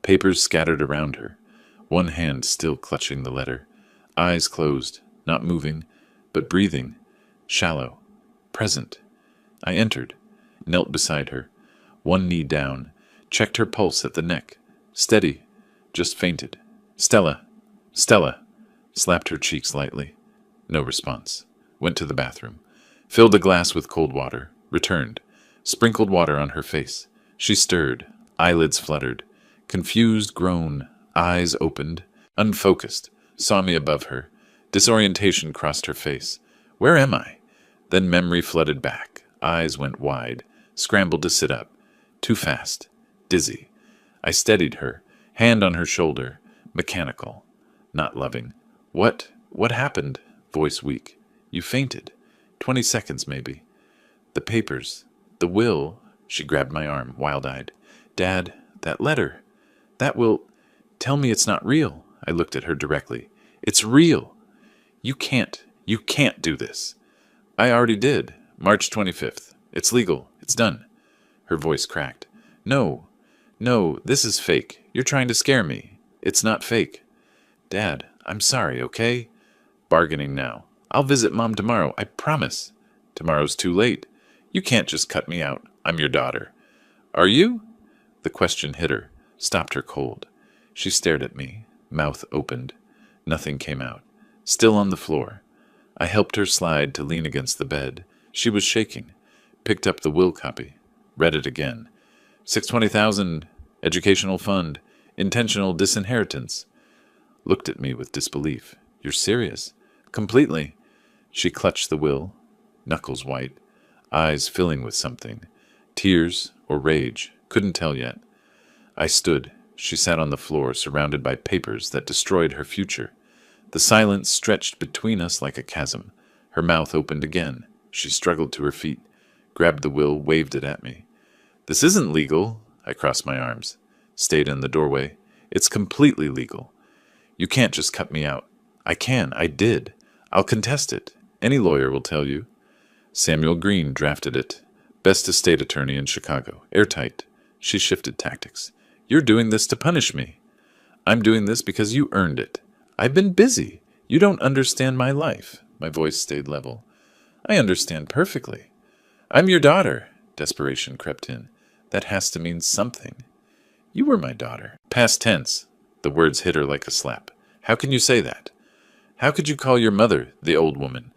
Speaker 1: Papers scattered around her. One hand still clutching the letter. Eyes closed. Not moving, but breathing. Shallow. Present. I entered. Knelt beside her. One knee down. Checked her pulse at the neck. Steady. Just fainted. Stella. Stella. Slapped her cheeks lightly. No response. Went to the bathroom. Filled a glass with cold water. Returned. Sprinkled water on her face. She stirred. Eyelids fluttered. Confused groan. Eyes opened. Unfocused. Saw me above her. Disorientation crossed her face. Where am I? Then memory flooded back. Eyes went wide. Scrambled to sit up. Too fast. Dizzy. I steadied her. Hand on her shoulder. Mechanical. Not loving. What happened? Voice weak. You fainted. 20 seconds, maybe. The papers. The will. She grabbed my arm, wild-eyed. Dad, that letter. That will... Tell me it's not real. I looked at her directly. It's real. You can't do this. I already did. March 25th. It's legal. It's done. Her voice cracked. No, this is fake. You're trying to scare me. It's not fake. Dad, I'm sorry, okay? Bargaining now. I'll visit Mom tomorrow, I promise. Tomorrow's too late. You can't just cut me out. I'm your daughter. Are you? The question hit her, stopped her cold. She stared at me, mouth opened. Nothing came out. Still on the floor. I helped her slide to lean against the bed. She was shaking. Picked up the will copy. Read it again. 620,000, educational fund, intentional disinheritance. Looked at me with disbelief. You're serious? Completely. She clutched the will, knuckles white, eyes filling with something. Tears or rage, couldn't tell yet. I stood. She sat on the floor, surrounded by papers that destroyed her future. The silence stretched between us like a chasm. Her mouth opened again. She struggled to her feet, grabbed the will, waved it at me. This isn't legal. I crossed my arms. Stayed in the doorway. It's completely legal. You can't just cut me out. I can. I did. I'll contest it. Any lawyer will tell you. Samuel Green drafted it. Best estate attorney in Chicago. Airtight. She shifted tactics. You're doing this to punish me. I'm doing this because you earned it. I've been busy. You don't understand my life. My voice stayed level. I understand perfectly. I'm your daughter. Desperation crept in. That has to mean something. You were my daughter. Past tense. The words hit her like a slap. How can you say that? How could you call your mother the old woman?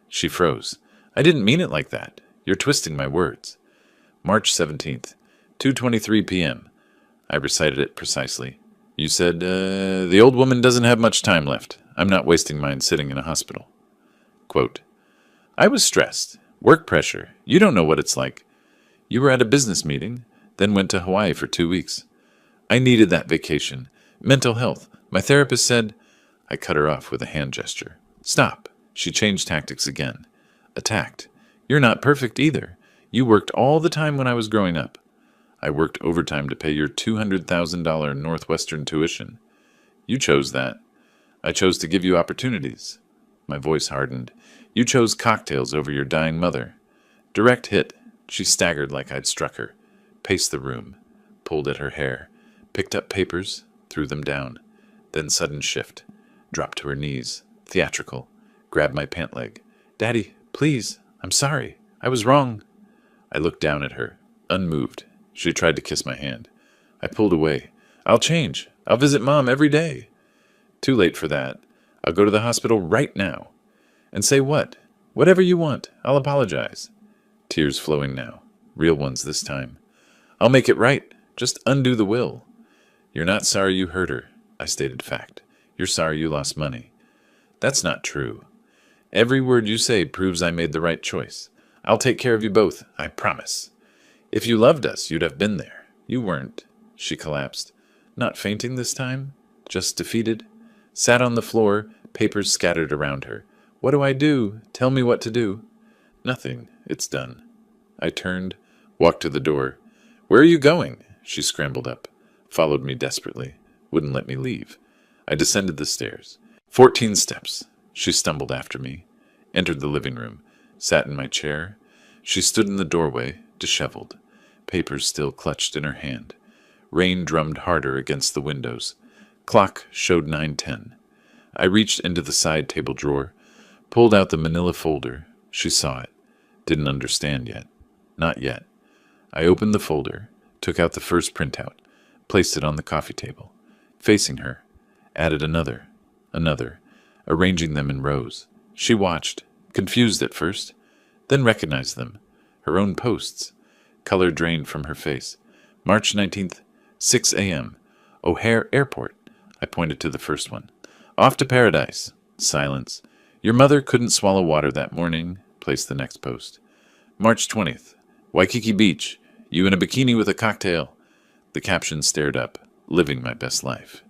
Speaker 1: She froze. I didn't mean it like that. You're twisting my words. March 17th, 2:23 p.m. I recited it precisely. You said, the old woman doesn't have much time left. I'm not wasting mine sitting in a hospital. Quote, I was stressed. Work pressure. You don't know what it's like. You were at a business meeting, then went to Hawaii for 2 weeks. I needed that vacation. Mental health. My therapist said... I cut her off with a hand gesture. Stop. She changed tactics again. Attacked. You're not perfect either. You worked all the time when I was growing up. I worked overtime to pay your $200,000 Northwestern tuition. You chose that. I chose to give you opportunities. My voice hardened. You chose cocktails over your dying mother. Direct hit. She staggered like I'd struck her. Paced the room. Pulled at her hair. Picked up papers. Threw them down. Then sudden shift. Dropped to her knees. Theatrical. Grabbed my pant leg. Daddy, please. I'm sorry. I was wrong. I looked down at her. Unmoved. She tried to kiss my hand. I pulled away. I'll change. I'll visit Mom every day. Too late for that. I'll go to the hospital right now. And say what? Whatever you want. I'll apologize. Tears flowing now. Real ones this time. I'll make it right. Just undo the will. You're not sorry you hurt her. I stated fact. You're sorry you lost money. That's not true. Every word you say proves I made the right choice. I'll take care of you both. I promise. If you loved us, you'd have been there. You weren't. She collapsed. Not fainting this time? Just defeated? Sat on the floor, papers scattered around her. What do I do? Tell me what to do. Nothing. It's done. I turned, walked to the door. Where are you going? She scrambled up, followed me desperately, wouldn't let me leave. I descended the stairs. 14 steps. She stumbled after me, entered the living room, sat in my chair. She stood in the doorway, disheveled, papers still clutched in her hand. Rain drummed harder against the windows. Clock showed 9:10. I reached into the side table drawer, pulled out the manila folder. She saw it. Didn't understand yet. Not yet. I opened the folder, took out the first printout, placed it on the coffee table. Facing her, added another, arranging them in rows. She watched, confused at first, then recognized them. Her own posts. Color drained from her face. March 19th, 6 a.m. O'Hare Airport. I pointed to the first one. Off to paradise. Silence. Your mother couldn't swallow water that morning. Placed the next post. March 20th. Waikiki Beach. You in a bikini with a cocktail. The caption stared up. Living my best life.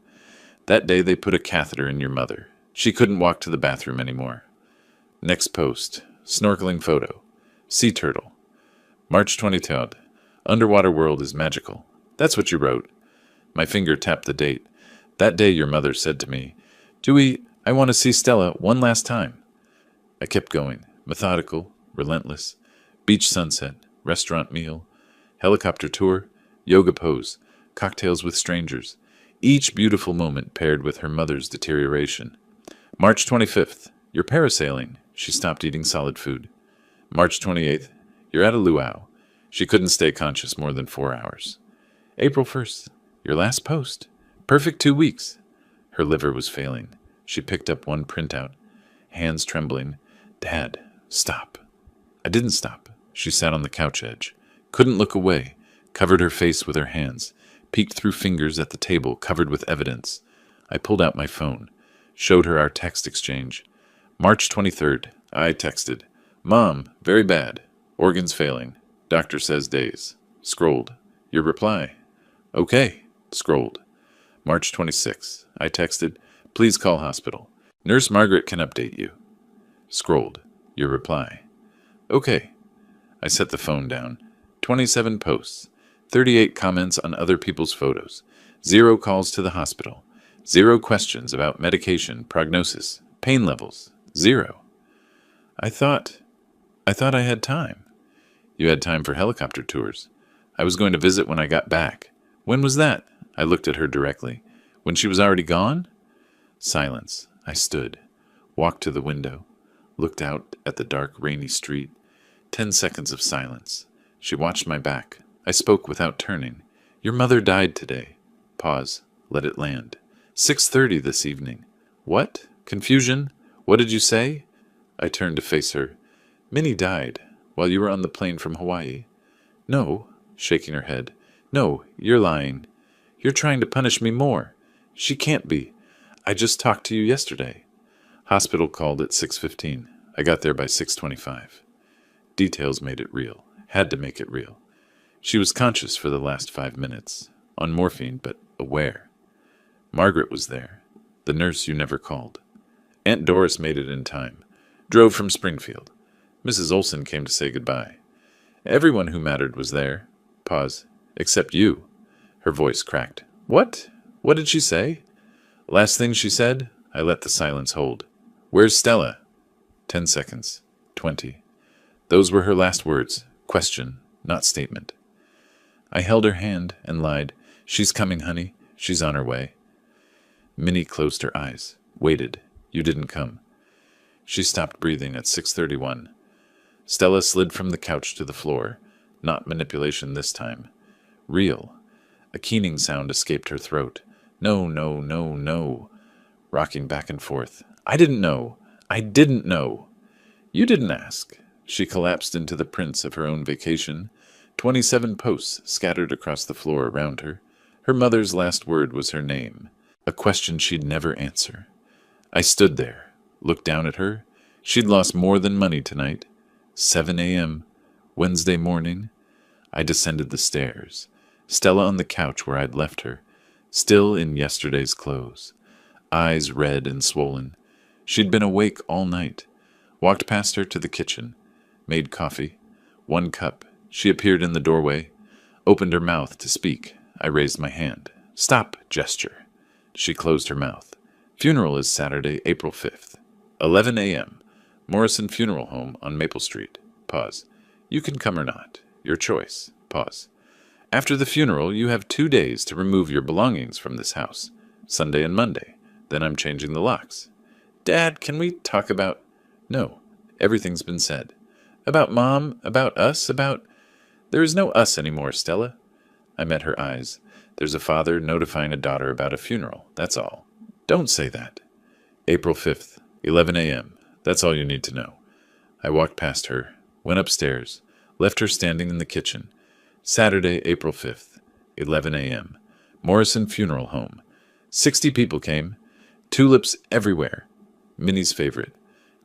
Speaker 1: That day they put a catheter in your mother. She couldn't walk to the bathroom anymore. Next post. Snorkeling photo. Sea turtle. March 23rd. Underwater world is magical. That's what you wrote. My finger tapped the date. That day your mother said to me, Dewey, I want to see Stella one last time. I kept going. Methodical, relentless. Beach sunset, restaurant meal, helicopter tour, yoga pose, cocktails with strangers. Each beautiful moment paired with her mother's deterioration. March 25th. You're parasailing. She stopped eating solid food. March 28th. You're at a luau. She couldn't stay conscious more than 4 hours. April 1st. Your last post. Perfect 2 weeks. Her liver was failing. She picked up one printout, hands trembling. Dad, stop. I didn't stop. She sat on the couch edge. Couldn't look away. Covered her face with her hands. Peeked through fingers at the table covered with evidence. I pulled out my phone. Showed her our text exchange. March 23rd. I texted. Mom, very bad. Organs failing. Doctor says days. Scrolled. Your reply. Okay. Scrolled. March 26th. I texted. Please call hospital. Nurse Margaret can update you. Scrolled. Your reply. Okay. I set the phone down. 27 posts. 38 comments on other people's photos. 0 calls to the hospital. 0 questions about medication, prognosis, pain levels. 0. I thought I had time. You had time for helicopter tours. I was going to visit when I got back. When was that? I looked at her directly. When she was already gone? Silence. I stood, walked to the window, looked out at the dark, rainy street. 10 seconds of silence. She watched my back. I spoke without turning. Your mother died today. Pause. Let it land. 6:30 this evening. What? Confusion? What did you say? I turned to face her. Minnie died while you were on the plane from Hawaii. No, shaking her head. No, you're lying. You're trying to punish me more. She can't be. I just talked to you yesterday. Hospital called at 6:15. I got there by 6:25. Details made it real. Had to make it real. She was conscious for the last 5 minutes. On morphine, but aware. Margaret was there. The nurse you never called. Aunt Doris made it in time. Drove from Springfield. Mrs. Olson came to say goodbye. Everyone who mattered was there. Pause. Except you. Her voice cracked. What? What did she say? Last thing she said, I let the silence hold. Where's Stella? 10 seconds. 20. Those were her last words. Question, not statement. I held her hand and lied. She's coming, honey. She's on her way. Minnie closed her eyes. Waited. You didn't come. She stopped breathing at 6:31. Stella slid from the couch to the floor. Not manipulation this time. Real. A keening sound escaped her throat. No, no, no, no. Rocking back and forth. I didn't know. I didn't know. You didn't ask. She collapsed into the prints of her own vacation. 27 posts scattered across the floor around her. Her mother's last word was her name. A question she'd never answer. I stood there, looked down at her. She'd lost more than money tonight. 7 a.m., Wednesday morning. I descended the stairs. Stella on the couch where I'd left her, still in yesterday's clothes. Eyes red and swollen. She'd been awake all night. Walked past her to the kitchen. Made coffee. 1 cup. She appeared in the doorway. Opened her mouth to speak. I raised my hand. Stop gesture. She closed her mouth. Funeral is Saturday, April 5th. 11 a.m. Morrison Funeral Home on Maple Street. Pause. You can come or not. Your choice. Pause. After the funeral, you have 2 days to remove your belongings from this house. Sunday and Monday. Then I'm changing the locks. Dad, can we talk about... No. Everything's been said. About Mom, about us, about... There is no us anymore, Stella. I met her eyes. There's a father notifying a daughter about a funeral. That's all. Don't say that. April 5th, 11 a.m. That's all you need to know. I walked past her, went upstairs, left her standing in the kitchen. Saturday, April 5th, 11 a.m. Morrison Funeral Home. 60 people came. Tulips everywhere. Minnie's favorite.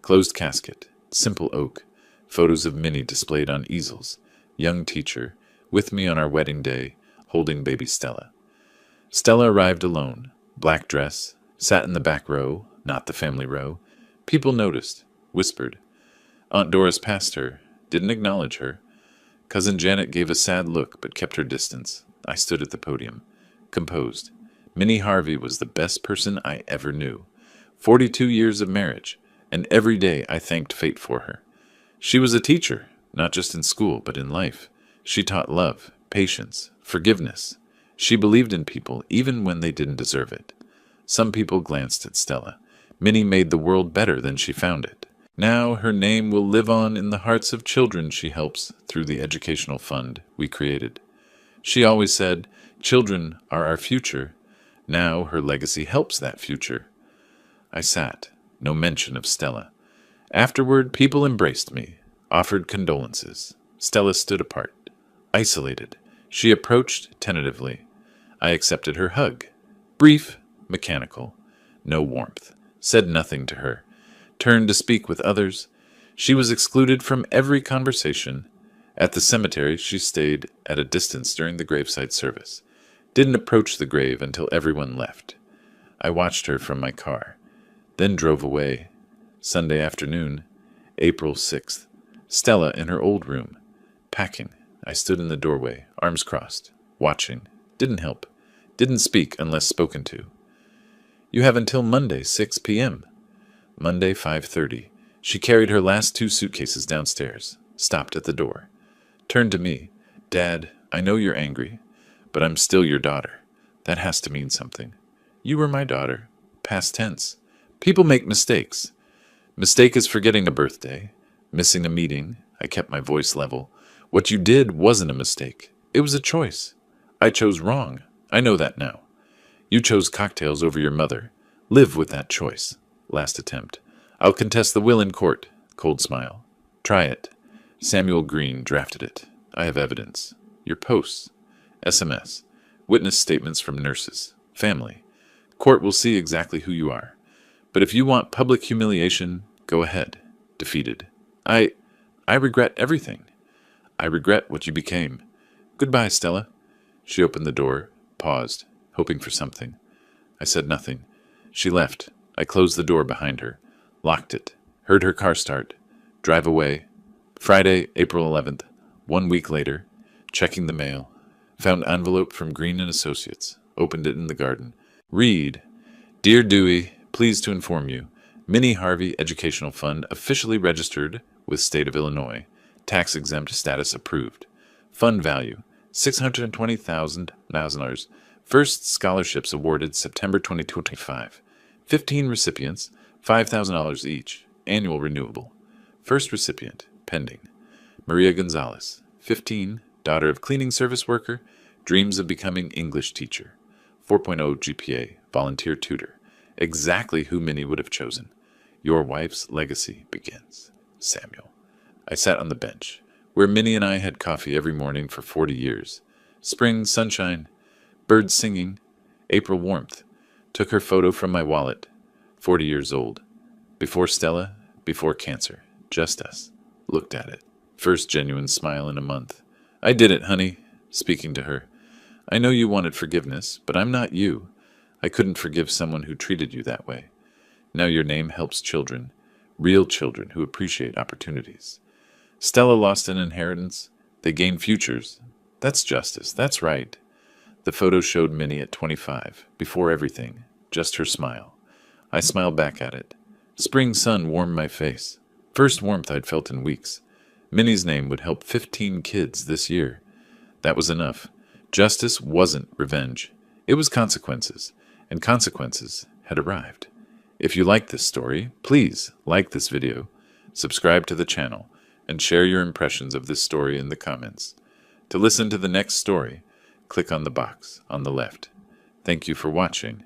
Speaker 1: Closed casket. Simple oak. Photos of Minnie displayed on easels. Young teacher. With me on our wedding day, holding baby Stella. Stella arrived alone. Black dress. Sat in the back row, not the family row. People noticed. Whispered. Aunt Doris passed her. Didn't acknowledge her. Cousin Janet gave a sad look, but kept her distance. I stood at the podium. Composed. Minnie Harvey was the best person I ever knew. 42 years of marriage, and every day I thanked fate for her. She was a teacher, not just in school, but in life. She taught love, patience, forgiveness. She believed in people, even when they didn't deserve it. Some people glanced at Stella. Minnie made the world better than she found it. Now her name will live on in the hearts of children she helps through the educational fund we created. She always said, children are our future. Now her legacy helps that future. I sat. No mention of Stella. Afterward, people embraced me, offered condolences. Stella stood apart, isolated. She approached tentatively. I accepted her hug. Brief, mechanical. No warmth. Said nothing to her. Turned to speak with others. She was excluded from every conversation. At the cemetery, she stayed at a distance during the graveside service. Didn't approach the grave until everyone left. I watched her from my car, then drove away. Sunday afternoon, April 6th. Stella in her old room, packing. I stood in the doorway, arms crossed, watching. Didn't help. Didn't speak unless spoken to. You have until Monday, 6 p.m. Monday, 5:30. She carried her last 2 suitcases downstairs, stopped at the door. Turned to me. Dad, I know you're angry, but I'm still your daughter. That has to mean something. You were my daughter. Past tense. People make mistakes. Mistake is forgetting a birthday, missing a meeting. I kept my voice level. What you did wasn't a mistake. It was a choice. I chose wrong. I know that now. You chose cocktails over your mother. Live with that choice. Last attempt. I'll contest the will in court. Cold smile. Try it. Samuel Green drafted it. I have evidence. Your posts. SMS. Witness statements from nurses. Family. Court will see exactly who you are. But if you want public humiliation, go ahead. Defeated. I regret everything. I regret what you became. Goodbye, Stella. She opened the door, paused, hoping for something. I said nothing. She left. I closed the door behind her, locked it, heard her car start, drive away. Friday, April 11th, 1 week later, checking the mail, found envelope from Green & Associates, opened it in the garden. Read, Dear Dewey, pleased to inform you, Minnie Harvey Educational Fund officially registered with State of Illinois. Tax exempt status approved. Fund value $620,000. First scholarships awarded September 2025. 15 recipients, $5,000 each. Annual renewable. First recipient, pending. Maria Gonzalez, 15, daughter of cleaning service worker, dreams of becoming English teacher. 4.0 GPA, volunteer tutor. Exactly who Minnie would have chosen. Your wife's legacy begins. Samuel. I sat on the bench, where Minnie and I had coffee every morning for 40 years. Spring sunshine, birds singing, April warmth. Took her photo from my wallet. 40 years old. Before Stella, before cancer. Just us. Looked at it. First genuine smile in a month. I did it, honey. Speaking to her. I know you wanted forgiveness, but I'm not you. I couldn't forgive someone who treated you that way. Now your name helps children, real children who appreciate opportunities. Stella lost an inheritance. They gain futures. That's justice. That's right. The photo showed Minnie at 25, before everything, just her smile. I smiled back at it. Spring sun warmed my face. First warmth I'd felt in weeks. Minnie's name would help 15 kids this year. That was enough. Justice wasn't revenge. It was consequences, and consequences had arrived. If you like this story, please like this video, subscribe to the channel, and share your impressions of this story in the comments. To listen to the next story, click on the box on the left. Thank you for watching,